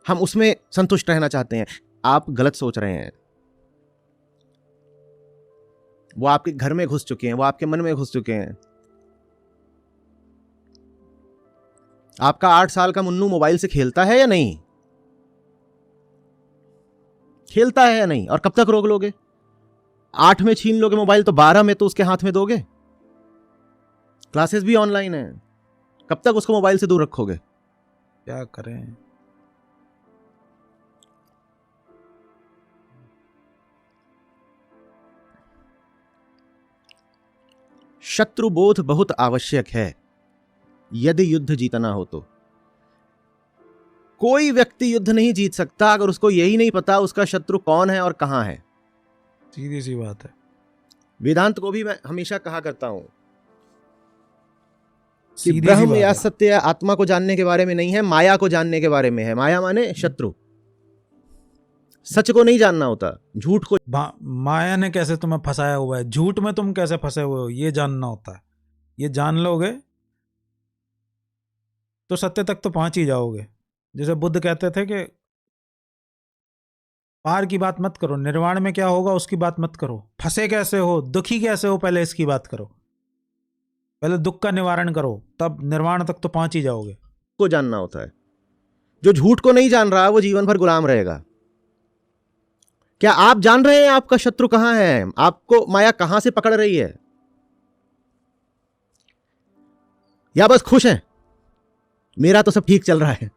हम उसमें संतुष्ट रहना चाहते हैं। आप गलत सोच रहे हैं। वो आपके घर में घुस चुके हैं, वो आपके मन में घुस चुके हैं। आपका 8 साल का मुन्नू मोबाइल से खेलता है या नहीं? खेलता है या नहीं? और कब तक रोक लोगे? 8 में छीन लोगे मोबाइल तो 12 में तो उसके हाथ में दोगे। क्लासेस भी ऑनलाइन है, कब तक उसको मोबाइल से दूर रखोगे? क्या करें? शत्रुबोध बहुत आवश्यक है यदि युद्ध जीतना हो तो। कोई व्यक्ति युद्ध नहीं जीत सकता अगर उसको यही नहीं पता उसका शत्रु कौन है और कहां है। सीधी सी बात है। वेदांत को भी मैं हमेशा कहा करता हूं कि ब्रह्म या सत्य या आत्मा को जानने के बारे में नहीं है, माया को जानने के बारे में है। माया माने शत्रु। सच को नहीं जानना होता, झूठ को। माया ने कैसे तुम्हें फंसाया हुआ है, झूठ में तुम कैसे फंसे हुए हो, ये जानना होता है। ये जान लोगे तो सत्य तक तो पहुंच ही जाओगे। जैसे बुद्ध कहते थे कि पार की बात मत करो, निर्वाण में क्या होगा उसकी बात मत करो, फंसे कैसे हो, दुखी कैसे हो, पहले इसकी बात करो, पहले दुख का निवारण करो, तब निर्वाण तक तो पहुंच ही जाओगे। को जानना होता है। जो झूठ को नहीं जान रहा वो जीवन भर गुलाम रहेगा। क्या आप जान रहे हैं आपका शत्रु कहां है? आपको माया कहां से पकड़ रही है? या बस खुश हैं मेरा तो सब ठीक चल रहा है?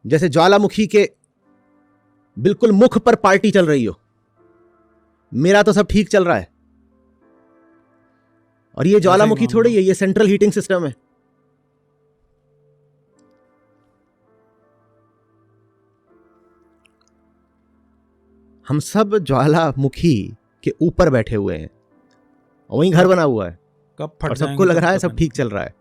जैसे ज्वालामुखी के बिल्कुल मुख पर पार्टी चल रही हो। मेरा तो सब ठीक चल रहा है, और ये ज्वालामुखी थोड़ी है, ये सेंट्रल हीटिंग सिस्टम है। हम सब ज्वालामुखी के ऊपर बैठे हुए हैं, वहीं घर बना हुआ है, कब फट और सबको लग रहा है सब ठीक चल रहा है।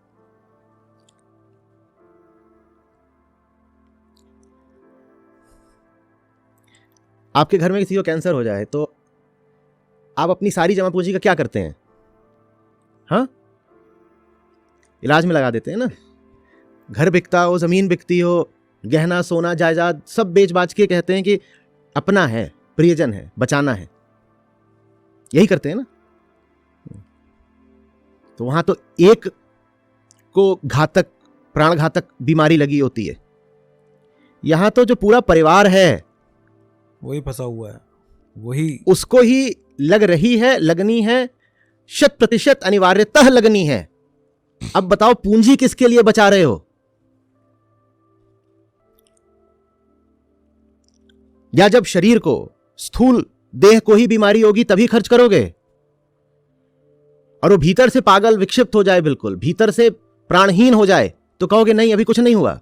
आपके घर में किसी को कैंसर हो जाए तो आप अपनी सारी जमा पूंजी का क्या करते हैं? हाँ, इलाज में लगा देते हैं ना। घर बिकता हो, जमीन बिकती हो, गहना सोना जायदाद सब बेच बाच के कहते हैं कि अपना है, प्रियजन है, बचाना है, यही करते हैं ना। तो वहां तो एक को घातक, प्राणघातक बीमारी लगी होती है, यहां तो जो पूरा परिवार है वही फंसा हुआ है, वही उसको ही लग रही है, लगनी है, 100% अनिवार्यतः लगनी है। अब बताओ पूंजी किसके लिए बचा रहे हो? या जब शरीर को, स्थूल देह को ही बीमारी होगी तभी खर्च करोगे, और वो भीतर से पागल विक्षिप्त हो जाए, बिल्कुल भीतर से प्राणहीन हो जाए, तो कहोगे नहीं अभी कुछ नहीं हुआ।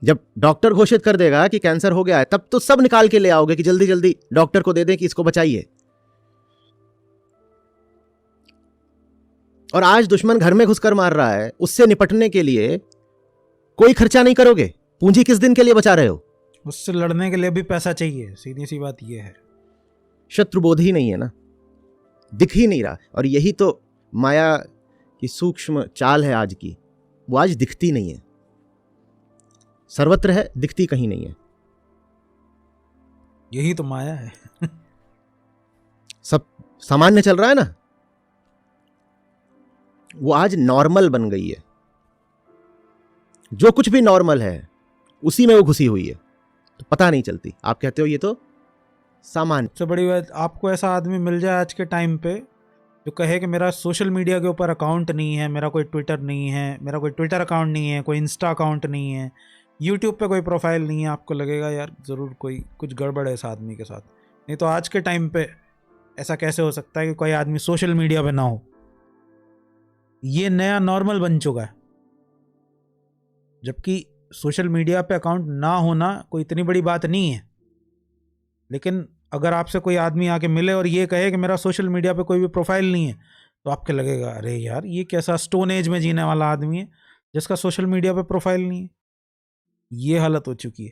जब डॉक्टर घोषित कर देगा कि कैंसर हो गया है, तब तो सब निकाल के ले आओगे कि जल्दी जल्दी डॉक्टर को दे दें कि इसको बचाइए। और आज दुश्मन घर में घुसकर मार रहा है, उससे निपटने के लिए कोई खर्चा नहीं करोगे। पूंजी किस दिन के लिए बचा रहे हो? उससे लड़ने के लिए भी पैसा चाहिए, सीधी सी बात यह है। शत्रुबोध ही नहीं है ना, दिख ही नहीं रहा। और यही तो माया की सूक्ष्म चाल है आज की, वो आज दिखती नहीं है। सर्वत्र है, दिखती कहीं नहीं है। यही तो माया है। सब सामान्य चल रहा है ना, वो आज नॉर्मल बन गई है। जो कुछ भी नॉर्मल है उसी में वो घुसी हुई है, तो पता नहीं चलती। आप कहते हो ये तो सामान्य। सबसे बड़ी बात, आपको ऐसा आदमी मिल जाए आज के टाइम पे जो कहे कि मेरा सोशल मीडिया के ऊपर अकाउंट नहीं है, मेरा कोई ट्विटर नहीं है, मेरा कोई ट्विटर अकाउंट नहीं है, कोई इंस्टा अकाउंट नहीं है, यूट्यूब पे कोई प्रोफाइल नहीं है, आपको लगेगा यार ज़रूर कोई कुछ गड़बड़ है इस आदमी के साथ। नहीं तो आज के टाइम पे ऐसा कैसे हो सकता है कि कोई आदमी सोशल मीडिया पे ना हो? ये नया नॉर्मल बन चुका है। जबकि सोशल मीडिया पे अकाउंट ना होना कोई इतनी बड़ी बात नहीं है, लेकिन अगर आपसे कोई आदमी आके मिले और ये कहे कि मेरा सोशल मीडिया पे कोई भी प्रोफाइल नहीं है, तो आपके लगेगा अरे यार ये कैसा स्टोन एज में जीने वाला आदमी है जिसका सोशल मीडिया पे प्रोफाइल नहीं है। ये हालत हो चुकी है।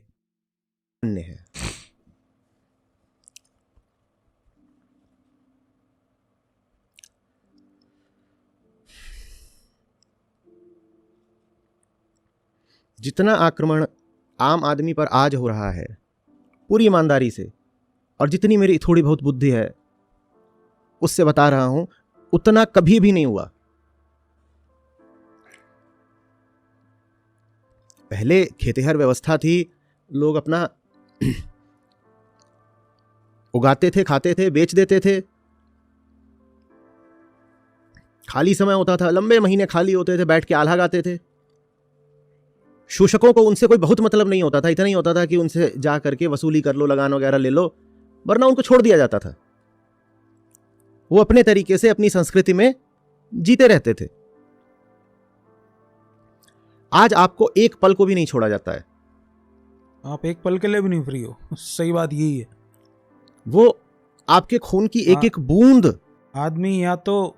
जितना आक्रमण आम आदमी पर आज हो रहा है पूरी ईमानदारी से, और जितनी मेरी थोड़ी बहुत बुद्धि है उससे बता रहा हूं, उतना कभी भी नहीं हुआ। पहले खेतिहर व्यवस्था थी, लोग अपना उगाते थे, खाते थे, बेच देते थे। खाली समय होता था, लंबे महीने खाली होते थे, बैठ के आल्हा गाते थे। शोषकों को उनसे कोई बहुत मतलब नहीं होता था, इतना ही होता था कि उनसे जा करके वसूली कर लो, लगान वगैरह ले लो, वरना उनको छोड़ दिया जाता था। वो अपने तरीके से अपनी संस्कृति में जीते रहते थे। आज आपको एक पल को भी नहीं छोड़ा जाता है। आप एक पल के लिए भी नहीं फ्री हो, सही बात यही है। वो आपके खून की एक एक बूंद। आदमी या तो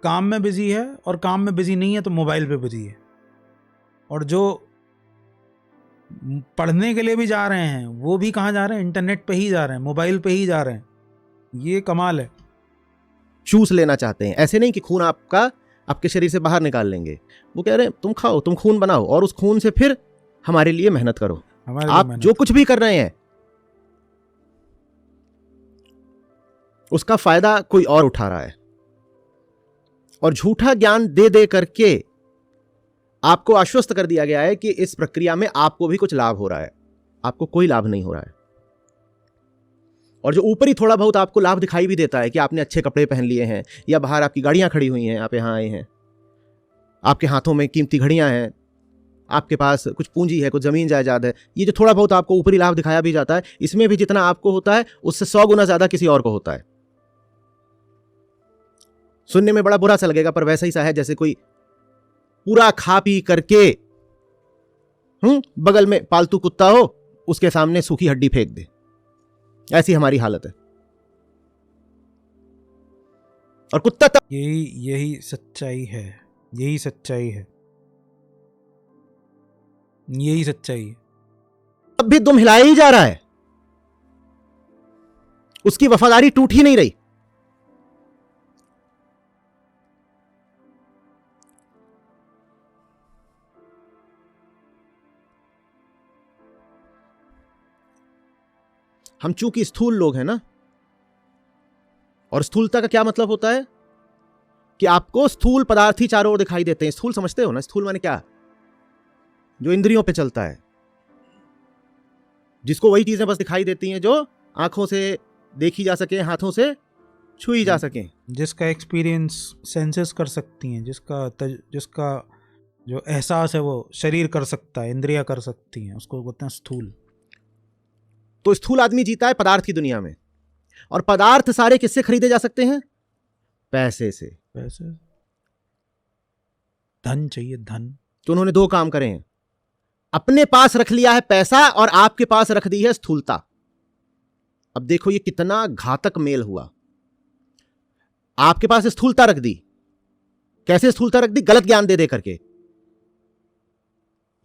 काम में बिजी है, और काम में बिजी नहीं है तो मोबाइल पे बिजी है। और जो पढ़ने के लिए भी जा रहे हैं वो भी कहाँ जा रहे हैं? इंटरनेट पे ही जा रहे हैं, मोबाइल पे ही जा रहे हैं। ये कमाल है। चूस लेना चाहते हैं। ऐसे नहीं कि खून आपका आपके शरीर से बाहर निकाल लेंगे, वो कह रहे हैं तुम खाओ, तुम खून बनाओ, और उस खून से फिर हमारे लिए मेहनत करो। आप जो कुछ भी कर रहे हैं उसका फायदा कोई और उठा रहा है, और झूठा ज्ञान दे दे करके आपको आश्वस्त कर दिया गया है कि इस प्रक्रिया में आपको भी कुछ लाभ हो रहा है। आपको कोई लाभ नहीं हो रहा है। और जो ऊपरी थोड़ा बहुत आपको लाभ दिखाई भी देता है कि आपने अच्छे कपड़े पहन लिए हैं, या बाहर आपकी गाड़ियां खड़ी हुई हैं, आप यहां आए हैं, आपके हाथों में कीमती घड़ियां हैं, आपके पास कुछ पूंजी है, कुछ जमीन जायदाद है, ये जो थोड़ा बहुत आपको ऊपरी लाभ दिखाया भी जाता है, इसमें भी जितना आपको होता है उससे 100 गुना ज्यादा किसी और को होता है। सुनने में बड़ा बुरा सा लगेगा, पर वैसा ही सा है जैसे कोई पूरा खा पी करके बगल में पालतू कुत्ता हो, उसके सामने सूखी हड्डी फेंक दे। ऐसी हमारी हालत है। और कुत्ता यही सच्चाई है, यही सच्चाई है, यही सच्चाई है। अब भी दुम हिलाया ही जा रहा है, उसकी वफादारी टूट ही नहीं रही। हम चूंकि स्थूल लोग हैं ना, और स्थूलता का क्या मतलब होता है कि आपको स्थूल पदार्थ ही चारों ओर दिखाई देते हैं। स्थूल समझते हो ना? स्थूल माने क्या? जो इंद्रियों पे चलता है, जिसको वही चीजें बस दिखाई देती हैं जो आंखों से देखी जा सके, हाथों से छुई जा सके, जिसका एक्सपीरियंस सेंसेस कर सकती हैं, जिसका जो एहसास है वो शरीर कर सकता है, इंद्रियां कर सकती हैं, उसको बोलते हैं स्थूल। तो स्थूल आदमी जीता है पदार्थ की दुनिया में। और पदार्थ सारे किससे खरीदे जा सकते हैं? पैसे से। पैसे, धन चाहिए, धन। तो उन्होंने दो काम करे हैं, अपने पास रख लिया है पैसा और आपके पास रख दी है स्थूलता। अब देखो ये कितना घातक मेल हुआ। आपके पास स्थूलता रख दी। कैसे स्थूलता रख दी? गलत ज्ञान दे दे करके।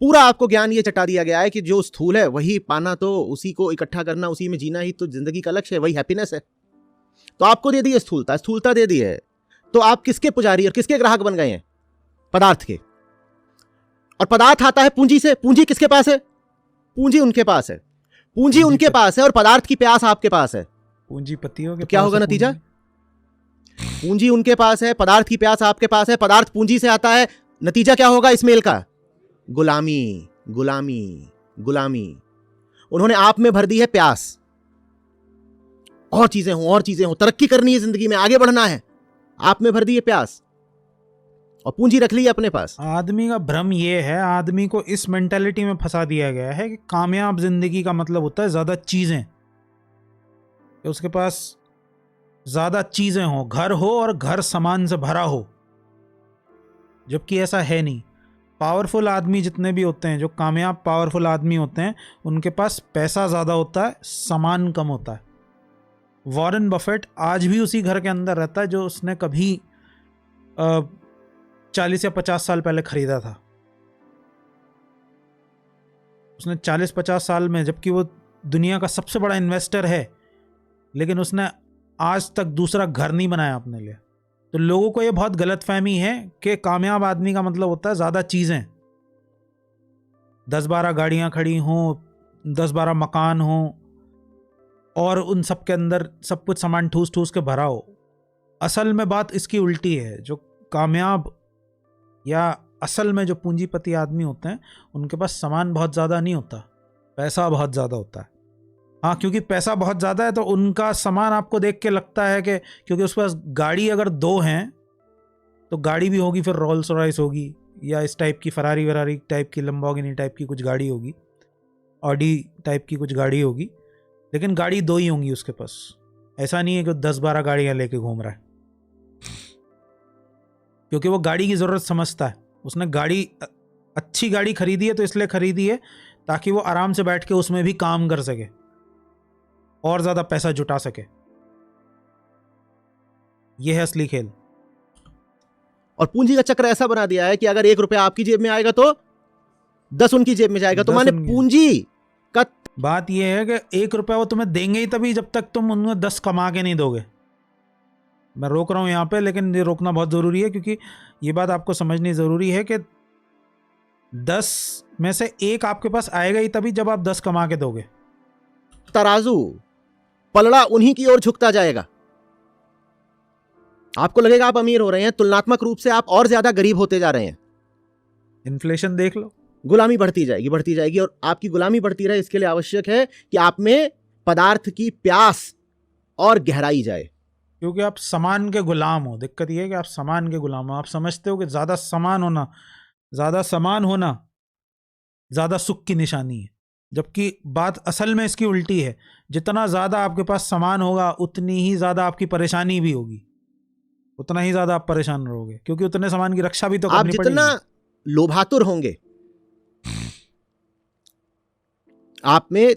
पूरा आपको ज्ञान ये चटा दिया गया है कि जो स्थूल है वही पाना, तो उसी को इकट्ठा करना, उसी में जीना ही तो जिंदगी का लक्ष्य है, वही हैप्पीनेस है। तो आपको दे दी है स्थूलता, स्थूलता दे दी है, तो आप किसके पुजारी और किसके ग्राहक बन गए हैं? पदार्थ के। और पदार्थ आता है पूंजी से। पूंजी किसके पास है? पूंजी उनके पास है। पूंजी उनके पास है और पदार्थ की प्यास आपके पास है। पूंजीपतियों के तो क्या होगा नतीजा? पूंजी उनके पास है, पदार्थ की प्यास आपके पास है, पदार्थ पूंजी से आता है। नतीजा क्या होगा इस मेल का? गुलामी, गुलामी, गुलामी। उन्होंने आप में भर दी है प्यास, और चीजें हो, और चीजें हो, तरक्की करनी है जिंदगी में, आगे बढ़ना है, आप में भर दी है प्यास और पूंजी रख ली है अपने पास। आदमी का भ्रम ये है, आदमी को इस मेंटालिटी में फंसा दिया गया है कि कामयाब जिंदगी का मतलब होता है ज्यादा चीजें, कि उसके पास ज्यादा चीजें हो, घर हो और घर सामान से भरा हो, जबकि ऐसा है नहीं। पावरफुल आदमी जितने भी होते हैं, जो कामयाब पावरफुल आदमी होते हैं, उनके पास पैसा ज़्यादा होता है, सामान कम होता है। वॉरेन बफेट आज भी उसी घर के अंदर रहता है जो उसने कभी 40 या 50 साल पहले खरीदा था। उसने 40-50 साल में, जबकि वो दुनिया का सबसे बड़ा इन्वेस्टर है, लेकिन उसने आज तक दूसरा घर नहीं बनाया अपने लिए। तो लोगों को ये बहुत गलतफहमी है कि कामयाब आदमी का मतलब होता है ज़्यादा चीज़ें, 10-12 गाड़ियाँ खड़ी हों, 10-12 मकान हों, और उन सब के अंदर सब कुछ सामान ठूस ठूस के भरा हो। असल में बात इसकी उल्टी है। जो कामयाब या असल में जो पूंजीपति आदमी होते हैं, उनके पास सामान बहुत ज़्यादा नहीं होता, पैसा बहुत ज़्यादा होता है। हाँ, क्योंकि पैसा बहुत ज़्यादा है तो उनका सामान आपको देख के लगता है कि, क्योंकि उसके पास गाड़ी अगर 2 हैं तो गाड़ी भी होगी, फिर रोल्स रॉयस होगी, या इस टाइप की फरारी वरारी टाइप की, लंबोर्गिनी टाइप की कुछ गाड़ी होगी, ऑडी टाइप की कुछ गाड़ी होगी, लेकिन गाड़ी 2 ही होंगी उसके पास। ऐसा नहीं है कि 10-12 गाड़ियाँ लेके घूम रहा है, क्योंकि वो गाड़ी की ज़रूरत समझता है। उसने गाड़ी, अच्छी गाड़ी खरीदी है तो इसलिए खरीदी है ताकि वो आराम से बैठ के उसमें भी काम कर सके और ज़्यादा पैसा जुटा सके। यह है असली खेल। और पूंजी का चक्र ऐसा बना दिया है कि अगर 1 रुपया आपकी जेब में आएगा तो 10 उनकी जेब में जाएगा। तो माने पूंजी का बात यह है कि 1 रुपया वो तुम्हें देंगे ही तभी जब तक तुम उन्हें 10 कमा के नहीं दोगे। मैं रोक रहा हूं यहाँ पे, लेकिन ये रोकना बहुत ज़रूरी है, क्योंकि ये बात आपको समझनी ज़रूरी है कि 10 में से 1 आपके पास आएगा ही तभी जब आप 10 कमा के दोगे। तराजू, पलड़ा उन्हीं की ओर झुकता जाएगा। आपको लगेगा आप अमीर हो रहे हैं, तुलनात्मक रूप से आप और ज्यादा गरीब होते जा रहे हैं। इन्फ्लेशन देख लो, गुलामी बढ़ती जाएगी, बढ़ती जाएगी, और आपकी गुलामी बढ़ती रहे इसके लिए आवश्यक है कि आप में पदार्थ की प्यास और गहराई जाए, क्योंकि आप सामान के गुलाम हो। दिक्कत यह है कि आप सामान के गुलाम हो। आप समझते हो कि ज़्यादा सामान होना ज़्यादा सुख की निशानी है, जबकि बात असल में इसकी उल्टी है। जितना ज़्यादा आपके पास सामान होगा उतनी ही ज़्यादा आपकी परेशानी भी होगी, उतना ही ज़्यादा आप परेशान रहोगे, क्योंकि उतने सामान की रक्षा भी तो आप करनी जितना पड़ेगी। लोभातुर होंगे, आप में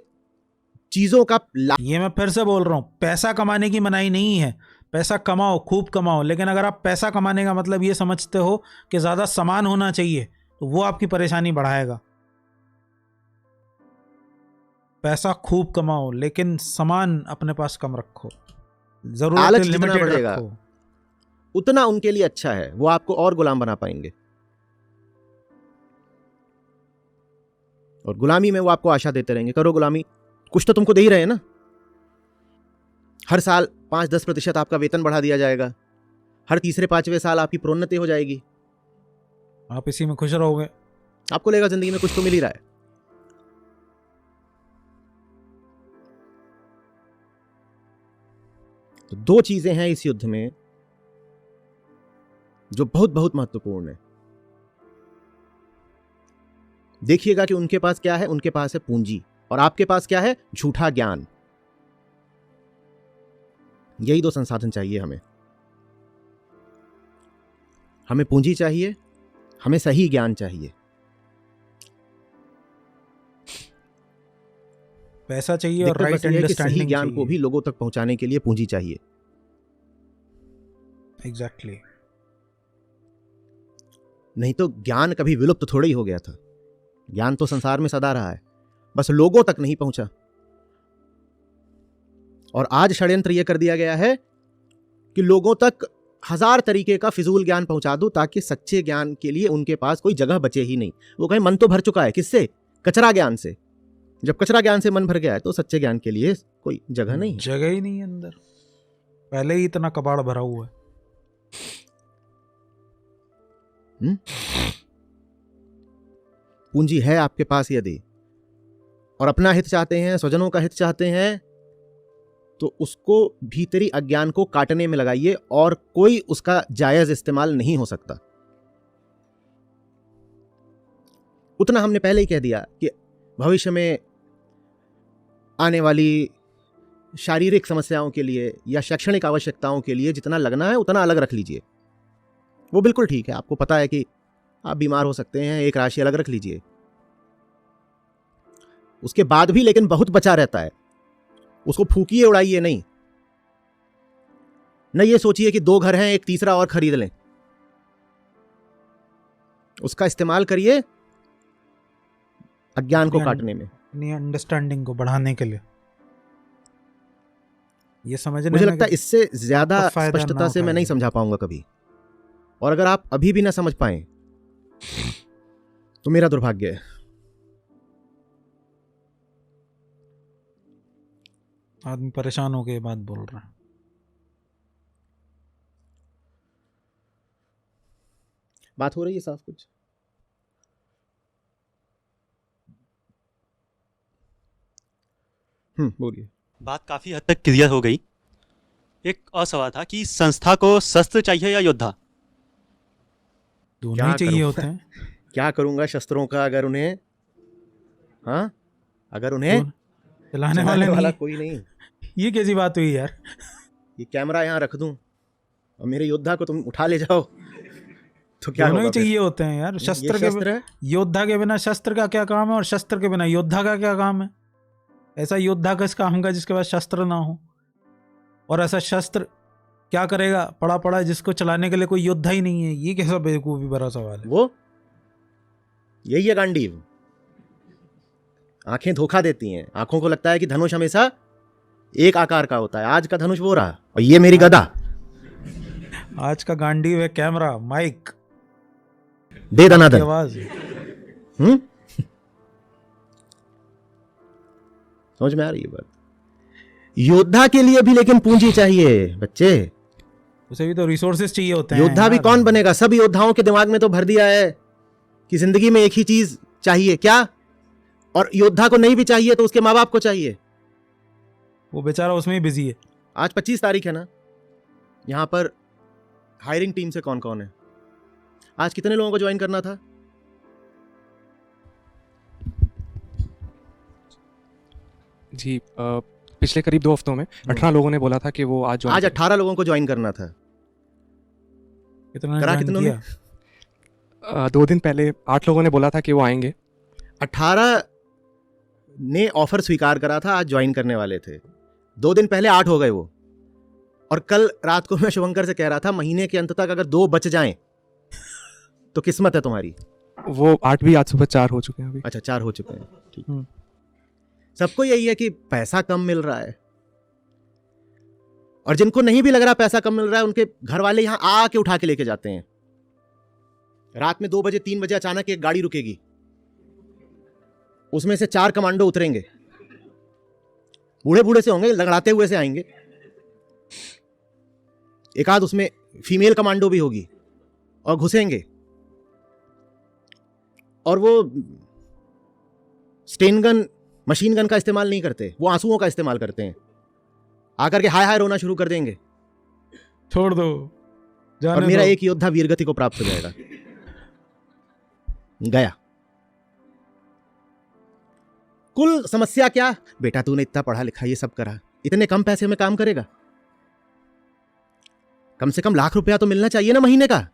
चीजों का ये मैं फिर से बोल रहा हूं, पैसा कमाने की मनाही नहीं है, पैसा कमाओ, खूब कमाओ, लेकिन अगर आप पैसा कमाने का मतलब ये समझते हो कि ज्यादा सामान होना चाहिए तो वो आपकी परेशानी बढ़ाएगा। पैसा खूब कमाओ लेकिन सामान अपने पास कम रखो, जरूरत आलस जितना लिमिटेड बढ़ेगा रखो। उतना उनके लिए अच्छा है, वो आपको और गुलाम बना पाएंगे। और गुलामी में वो आपको आशा देते रहेंगे, करो गुलामी, कुछ तो तुमको दे ही रहे हैं ना। हर साल 5-10% आपका वेतन बढ़ा दिया जाएगा, हर तीसरे पांचवें साल आपकी प्रोन्नति हो जाएगी, आप इसी में खुश रहोगे। आपको लगेगा जिंदगी में कुछ तो मिल ही रहा है। तो दो चीजें हैं इस युद्ध में जो बहुत बहुत महत्वपूर्ण है। देखिएगा कि उनके पास क्या है, उनके पास है पूंजी, और आपके पास क्या है, झूठा ज्ञान। यही दो संसाधन चाहिए हमें। हमें पूंजी चाहिए, हमें सही ज्ञान चाहिए। पैसा चाहिए और राइट बस ये है कि सही अंडरस्टैंडिंग ज्ञान को चाहिए। भी लोगों तक पहुंचाने के लिए पूंजी चाहिए। एग्जैक्टली। नहीं तो ज्ञान कभी विलुप्त थोड़ा ही हो गया था। ज्ञान तो संसार में सदा रहा है, बस लोगों तक नहीं पहुंचा। और आज षड्यंत्र यह कर दिया गया है कि लोगों तक 1000 तरीके का फिजूल ज्ञान पहुंचा दूं ताकि सच्चे ज्ञान के लिए उनके पास कोई जगह बचे ही नहीं। वो कहें मन तो भर चुका है, किससे? कचरा ज्ञान से। जब कचरा ज्ञान से मन भर गया है तो सच्चे ज्ञान के लिए कोई जगह नहीं है। जगह ही नहीं है अंदर, पहले ही इतना कबाड़ भरा हुआ है। पूंजी है आपके पास यदि, और अपना हित चाहते हैं, स्वजनों का हित चाहते हैं, तो उसको भीतरी अज्ञान को काटने में लगाइए, और कोई उसका जायज इस्तेमाल नहीं हो सकता। उतना हमने पहले ही कह दिया कि भविष्य में आने वाली शारीरिक समस्याओं के लिए या शैक्षणिक आवश्यकताओं के लिए जितना लगना है उतना अलग रख लीजिए। वो बिल्कुल ठीक है, आपको पता है कि आप बीमार हो सकते हैं, एक राशि अलग रख लीजिए। उसके बाद भी लेकिन बहुत बचा रहता है, उसको फूकिए, उड़ाइए नहीं। न ये सोचिए कि 2 घर हैं, एक तीसरा और खरीद लें। उसका इस्तेमाल करिए अज्ञान को काटने में, अपनी अंडरस्टैंडिंग को बढ़ाने के लिए। ये समझने मुझे में लगता है इससे ज्यादा फायदा ना स्पष्टता से मैं नहीं उठाइए। समझा पाऊंगा कभी। और अगर आप अभी भी ना समझ पाए तो मेरा दुर्भाग्य है। आदमी परेशान होके ये बात बोल रहा है। बात हो रही है साफ कुछ? बोलिए। बात काफ़ी हद तक क्लियर हो गई। एक और सवाल था कि संस्था को शस्त्र चाहिए या योद्धा? दोनों ही चाहिए होते हैं। क्या करूंगा शस्त्रों का अगर उन्हें, हाँ, अगर उन्हें चलाने वाला वाला कोई नहीं। ये कैसी बात हुई यार? ये कैमरा यहाँ रख दूं और मेरे योद्धा को तुम उठा ले जाओ तो क्या दोनों होगा ही फिर? चाहिए होते हैं यार। शस्त्र शस्त्र के है। योद्धा के बिना शस्त्र का क्या काम है, और शस्त्र के बिना योद्धा का क्या काम है? ऐसा योद्धा किस काम का जिसके पास शस्त्र ना हो? और ऐसा शस्त्र क्या करेगा पड़ा पड़ा जिसको चलाने के लिए कोई योद्धा ही नहीं है? ये कैसा बेवकूफी भरा सवाल है। वो यही है गांडीव। आंखें धोखा देती हैं, आंखों को लगता है कि धनुष हमेशा एक आकार का होता है। आज का धनुष वो रहा और ये मेरी गदा। आज का गांडीव है कैमरा, माइक, दे दनादन। आवाज। समझ में आ रही है बात? योद्धा के लिए भी लेकिन पूंजी चाहिए बच्चे। उसे भी तो रिसोर्सेज चाहिए होते हैं। योद्धा भी कौन बनेगा? सब योद्धाओं के दिमाग में तो भर दिया है कि जिंदगी में एक ही चीज चाहिए, क्या? और योद्धा को नहीं भी चाहिए तो उसके माँ बाप को चाहिए। वो बेचारा उसमें ही बिजी है। आज 25 तारीख है ना, यहां पर हायरिंग टीम से कौन कौन है? आज कितने लोगों को ज्वाइन करना था? जी पिछले करीब 2 हफ्तों में 18 लोगों ने बोला था कि वो आज आज 18 लोगों को ज्वाइन करना था। कितना करा join कितनों ने? किया 2 दिन पहले 8 लोगों ने बोला था कि वो आएंगे। 18 ने ऑफर स्वीकार करा था, आज ज्वाइन करने वाले थे। 2 दिन पहले 8 हो गए वो। और कल रात को मैं शुभंकर से कह रहा था महीने के अंत तक अगर 2 बच जाएं तो किस्मत है तुम्हारी। वो 8 भी आज सुबह 4 हो चुके हैं अभी। अच्छा 4 हो चुके हैं, ठीक। सबको यही है कि पैसा कम मिल रहा है, और जिनको नहीं भी लग रहा पैसा कम मिल रहा है उनके घर वाले यहां आके उठा के लेके जाते हैं। रात में 2 बजे 3 बजे अचानक एक गाड़ी रुकेगी, उसमें से 4 कमांडो उतरेंगे, बूढ़े बूढ़े से होंगे, लंगड़ाते हुए से आएंगे। एक आध उसमें फीमेल कमांडो भी होगी, और घुसेंगे, और वो स्टेन गन मशीन गन का इस्तेमाल नहीं करते, वो आंसुओं का इस्तेमाल करते हैं। आकर के हाय हाय रोना शुरू कर देंगे, छोड़ दो जाने और मेरा दो। एक योद्धा वीरगति को प्राप्त हो जाएगा। गया। कुल समस्या क्या? बेटा तूने इतना पढ़ा लिखा ये सब करा, इतने कम पैसे में काम करेगा? कम से कम ₹1,00,000 तो मिलना चाहिए ना महीने का।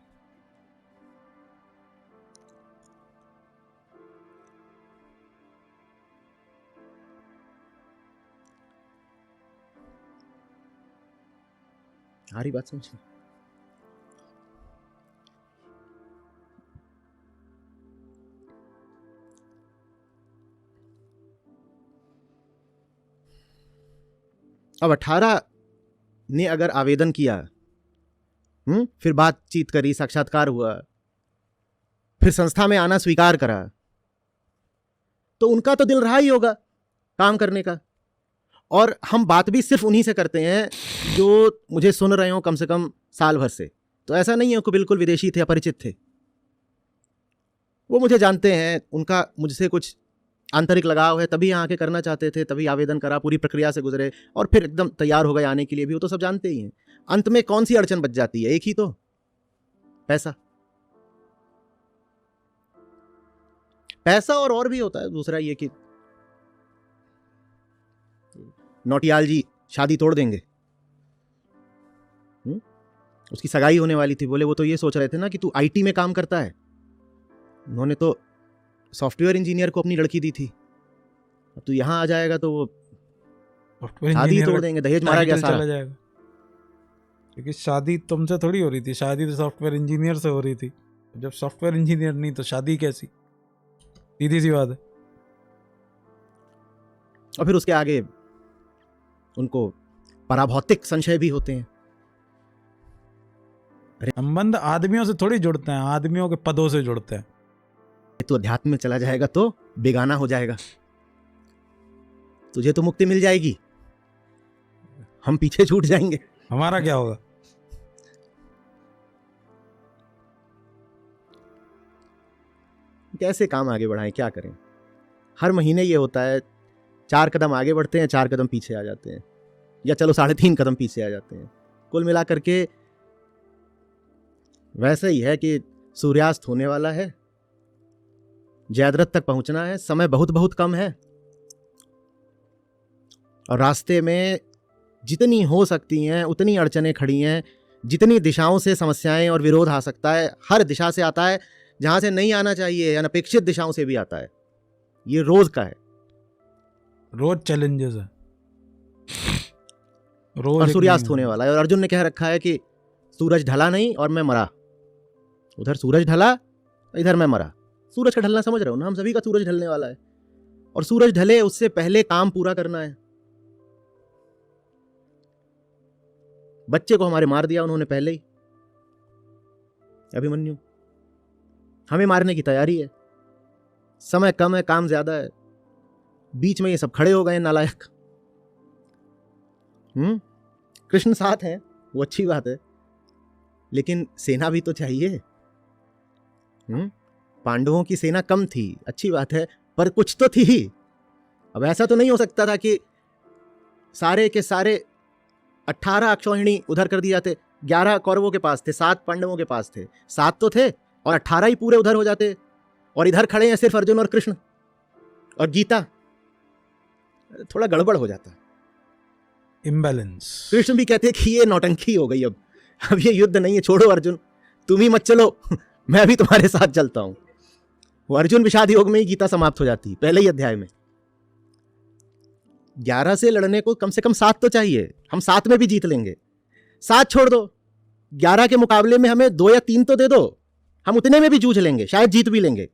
आ रही बात समझ? अब 18 ने अगर आवेदन किया, फिर बातचीत करी, साक्षात्कार हुआ, फिर संस्था में आना स्वीकार करा, तो उनका तो दिल रहा ही होगा काम करने का। और हम बात भी सिर्फ उन्हीं से करते हैं जो मुझे सुन रहे हो कम से कम साल भर से। तो ऐसा नहीं है कि बिल्कुल विदेशी थे, अपरिचित थे। वो मुझे जानते हैं, उनका मुझसे कुछ आंतरिक लगाव है, तभी यहाँ आके करना चाहते थे, तभी आवेदन करा, पूरी प्रक्रिया से गुजरे और फिर एकदम तैयार हो गए आने के लिए भी। वो तो सब जानते ही हैं। अंत में कौन सी अड़चन बच जाती है? एक ही तो, पैसा। पैसा और भी होता है। दूसरा ये कि नौटियाल जी शादी तोड़ देंगे। उसकी सगाई होने वाली थी, बोले वो तो ये सोच रहे थे ना कि तू आईटी में काम करता है। उन्होंने तो सॉफ्टवेयर इंजीनियर को अपनी लड़की दी थी, अब तू यहां आ जाएगा तो वो शादी तोड़ देंगे, दहेज मारा गया सारा। चला जाएगा। क्योंकि शादी तुमसे थोड़ी हो रही थी, शादी तो सॉफ्टवेयर इंजीनियर से हो रही थी। जब सॉफ्टवेयर इंजीनियर नहीं तो शादी कैसी? सीधी सी बात है। और फिर उसके आगे उनको पराभौतिक संशय भी होते हैं। संबंध आदमियों से थोड़ी जुड़ते हैं, आदमियों के पदों से जुड़ते हैं। तू अध्यात्म में चला जाएगा तो बेगाना हो जाएगा, तुझे तो मुक्ति मिल जाएगी, हम पीछे छूट जाएंगे। हमारा क्या होगा? कैसे काम आगे बढ़ाएं, क्या करें? हर महीने ये होता है, 4 कदम आगे बढ़ते हैं, 4 कदम पीछे आ जाते हैं, या चलो 3.5 कदम पीछे आ जाते हैं। कुल मिलाकर के वैसे ही है कि सूर्यास्त होने वाला है, जयद्रथ तक पहुंचना है, समय बहुत बहुत कम है, और रास्ते में जितनी हो सकती हैं उतनी अड़चनें खड़ी हैं, जितनी दिशाओं से समस्याएं और विरोध आ सकता है, हर दिशा से आता है, जहां से नहीं आना चाहिए, अनपेक्षित दिशाओं से भी आता है। ये रोज का है, रोज चैलेंजेस है, रोज। और सूर्यास्त होने वाला है, और अर्जुन ने कह रखा है कि सूरज ढला नहीं और मैं मरा। उधर सूरज ढला, इधर मैं मरा। सूरज का ढलना समझ रहे हो ना? हम सभी का सूरज ढलने वाला है, और सूरज ढले उससे पहले काम पूरा करना है। बच्चे को हमारे मार दिया उन्होंने पहले ही, अभिमन्यु। हमें मारने की तैयारी है, समय कम है, काम ज्यादा है, बीच में ये सब खड़े हो गए नालायक। कृष्ण साथ हैं, वो अच्छी बात है, लेकिन सेना भी तो चाहिए। पांडवों की सेना कम थी, अच्छी बात है, पर कुछ तो थी। अब ऐसा तो नहीं हो सकता था कि सारे के सारे 18 अक्षौहिणी उधर कर दिए जाते। 11 कौरवों के पास थे, 7 पांडवों के पास थे, 7 तो थे, और 18 ही पूरे उधर हो जाते, और इधर खड़े हैं सिर्फ अर्जुन और कृष्ण और गीता। थोड़ा गड़बड़ हो जाता है, इम्बैलेंस। कृष्ण भी कहते हैं कि ये नौटंकी हो गई, अब ये युद्ध नहीं है, छोड़ो अर्जुन, तुम ही मत चलो, मैं भी तुम्हारे साथ चलता हूं। वो अर्जुन विषाद योग में ही गीता समाप्त हो जाती है, पहले ही अध्याय में। 11 से लड़ने को कम से कम 7 तो चाहिए, हम 7 में भी जीत लेंगे। 7 छोड़ दो, 11 के मुकाबले में हमें 2 या 3 तो दे दो, हम उतने में भी जूझ लेंगे, शायद जीत भी लेंगे।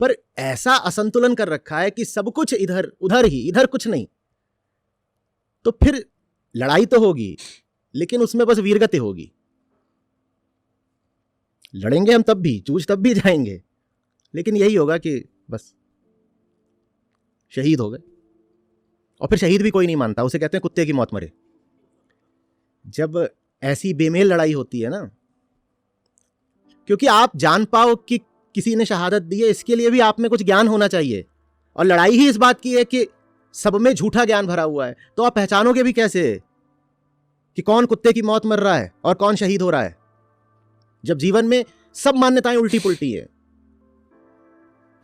पर ऐसा असंतुलन कर रखा है कि सब कुछ इधर उधर ही, इधर कुछ नहीं, तो फिर लड़ाई तो होगी लेकिन उसमें बस वीरगति होगी। लड़ेंगे हम तब भी, जूझ तब भी जाएंगे, लेकिन यही होगा कि बस शहीद हो गए। और फिर शहीद भी कोई नहीं मानता, उसे कहते हैं कुत्ते की मौत मरे। जब ऐसी बेमेल लड़ाई होती है ना, क्योंकि आप जान पाओ कि किसी ने शहादत दी है, इसके लिए भी आप में कुछ ज्ञान होना चाहिए। और लड़ाई ही इस बात की है कि सब में झूठा ज्ञान भरा हुआ है, तो आप पहचानोगे भी कैसे कि कौन कुत्ते की मौत मर रहा है और कौन शहीद हो रहा है, जब जीवन में सब मान्यताएं उल्टी पुल्टी है।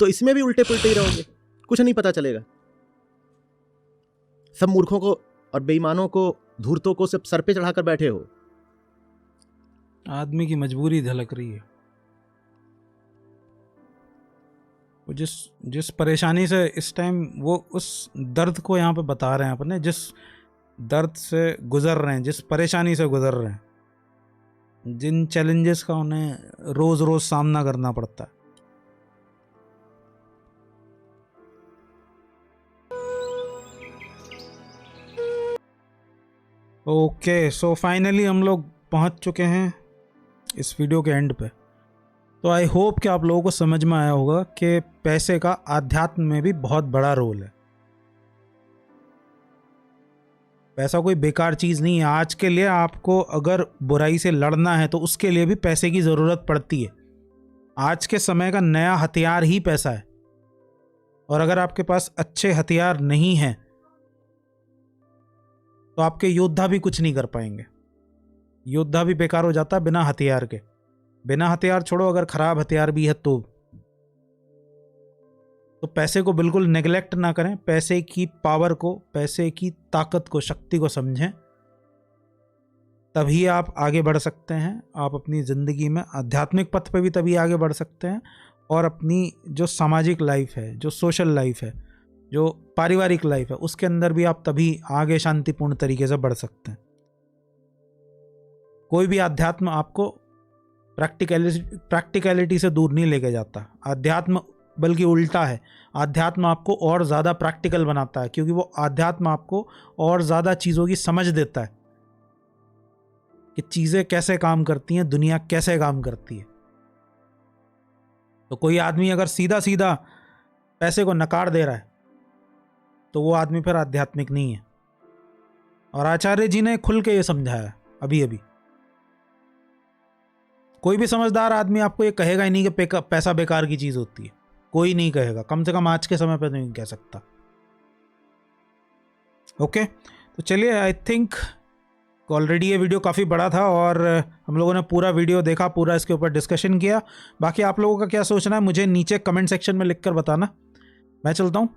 तो इसमें भी उल्टे पुल्टे ही रहोगे, कुछ नहीं पता चलेगा। सब मूर्खों को और बेईमानों को, धूर्तों को सब सर पे चढ़ाकर बैठे हो। आदमी की मजबूरी झलक रही है। वो जिस परेशानी से इस टाइम वो उस दर्द को यहाँ पे बता रहे हैं अपने, जिस दर्द से गुजर रहे हैं, जिस परेशानी से गुजर रहे हैं, जिन चैलेंजेस का उन्हें रोज रोज सामना करना पड़ता है। ओके, सो फाइनली हम लोग पहुंच चुके हैं इस वीडियो के एंड पे। तो आई होप कि आप लोगों को समझ में आया होगा कि पैसे का आध्यात्म में भी बहुत बड़ा रोल है। पैसा कोई बेकार चीज़ नहीं है। आज के लिए आपको अगर बुराई से लड़ना है तो उसके लिए भी पैसे की ज़रूरत पड़ती है। आज के समय का नया हथियार ही पैसा है। और अगर आपके पास अच्छे हथियार नहीं हैं तो आपके योद्धा भी कुछ नहीं कर पाएंगे। योद्धा भी बेकार हो जाता है बिना हथियार के। बिना हथियार छोड़ो, अगर खराब हथियार भी है तो पैसे को बिल्कुल नेग्लेक्ट ना करें। पैसे की पावर को, पैसे की ताकत को, शक्ति को समझें, तभी आप आगे बढ़ सकते हैं। आप अपनी ज़िंदगी में आध्यात्मिक पथ पे भी तभी आगे बढ़ सकते हैं, और अपनी जो सामाजिक लाइफ है, जो सोशल लाइफ है, जो पारिवारिक लाइफ है, उसके अंदर भी आप तभी आगे शांतिपूर्ण तरीके से बढ़ सकते हैं। कोई भी अध्यात्म आपको प्रैक्टिकलिटी से दूर नहीं लेके जाता। अध्यात्म बल्कि उल्टा है, अध्यात्म आपको और ज़्यादा प्रैक्टिकल बनाता है, क्योंकि वो अध्यात्म आपको और ज़्यादा चीज़ों की समझ देता है कि चीज़ें कैसे काम करती हैं, दुनिया कैसे काम करती है। तो कोई आदमी अगर सीधा सीधा पैसे को नकार दे रहा है तो वो आदमी फिर आध्यात्मिक नहीं है। और आचार्य जी ने खुल के ये समझाया अभी अभी। कोई भी समझदार आदमी आपको ये कहेगा ही नहीं कि पैसा बेकार की चीज़ होती है। कोई नहीं कहेगा, कम से कम आज के समय पे नहीं कह सकता। ओके, तो चलिए, आई थिंक ऑलरेडी ये वीडियो काफ़ी बड़ा था और हम लोगों ने पूरा वीडियो देखा, पूरा इसके ऊपर डिस्कशन किया। बाकी आप लोगों का क्या सोचना है मुझे नीचे कमेंट सेक्शन में लिखकर बताना। मैं चलता हूँ,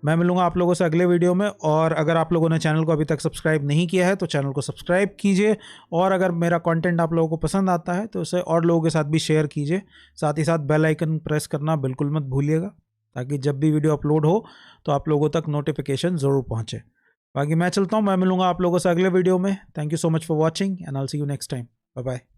मैं मिलूंगा आप लोगों से अगले वीडियो में। और अगर आप लोगों ने चैनल को अभी तक सब्सक्राइब नहीं किया है तो चैनल को सब्सक्राइब कीजिए। और अगर मेरा कंटेंट आप लोगों को पसंद आता है तो उसे और लोगों के साथ भी शेयर कीजिए। साथ ही साथ बेल आइकन प्रेस करना बिल्कुल मत भूलिएगा, ताकि जब भी वीडियो अपलोड हो तो आप लोगों तक नोटिफिकेशन ज़रूर पहुँचे। बाकी मैं चलता हूँ, मैं मिलूंगा आप लोगों से अगले वीडियो में। Thank you so much for watching and I will see you next time. Bye bye.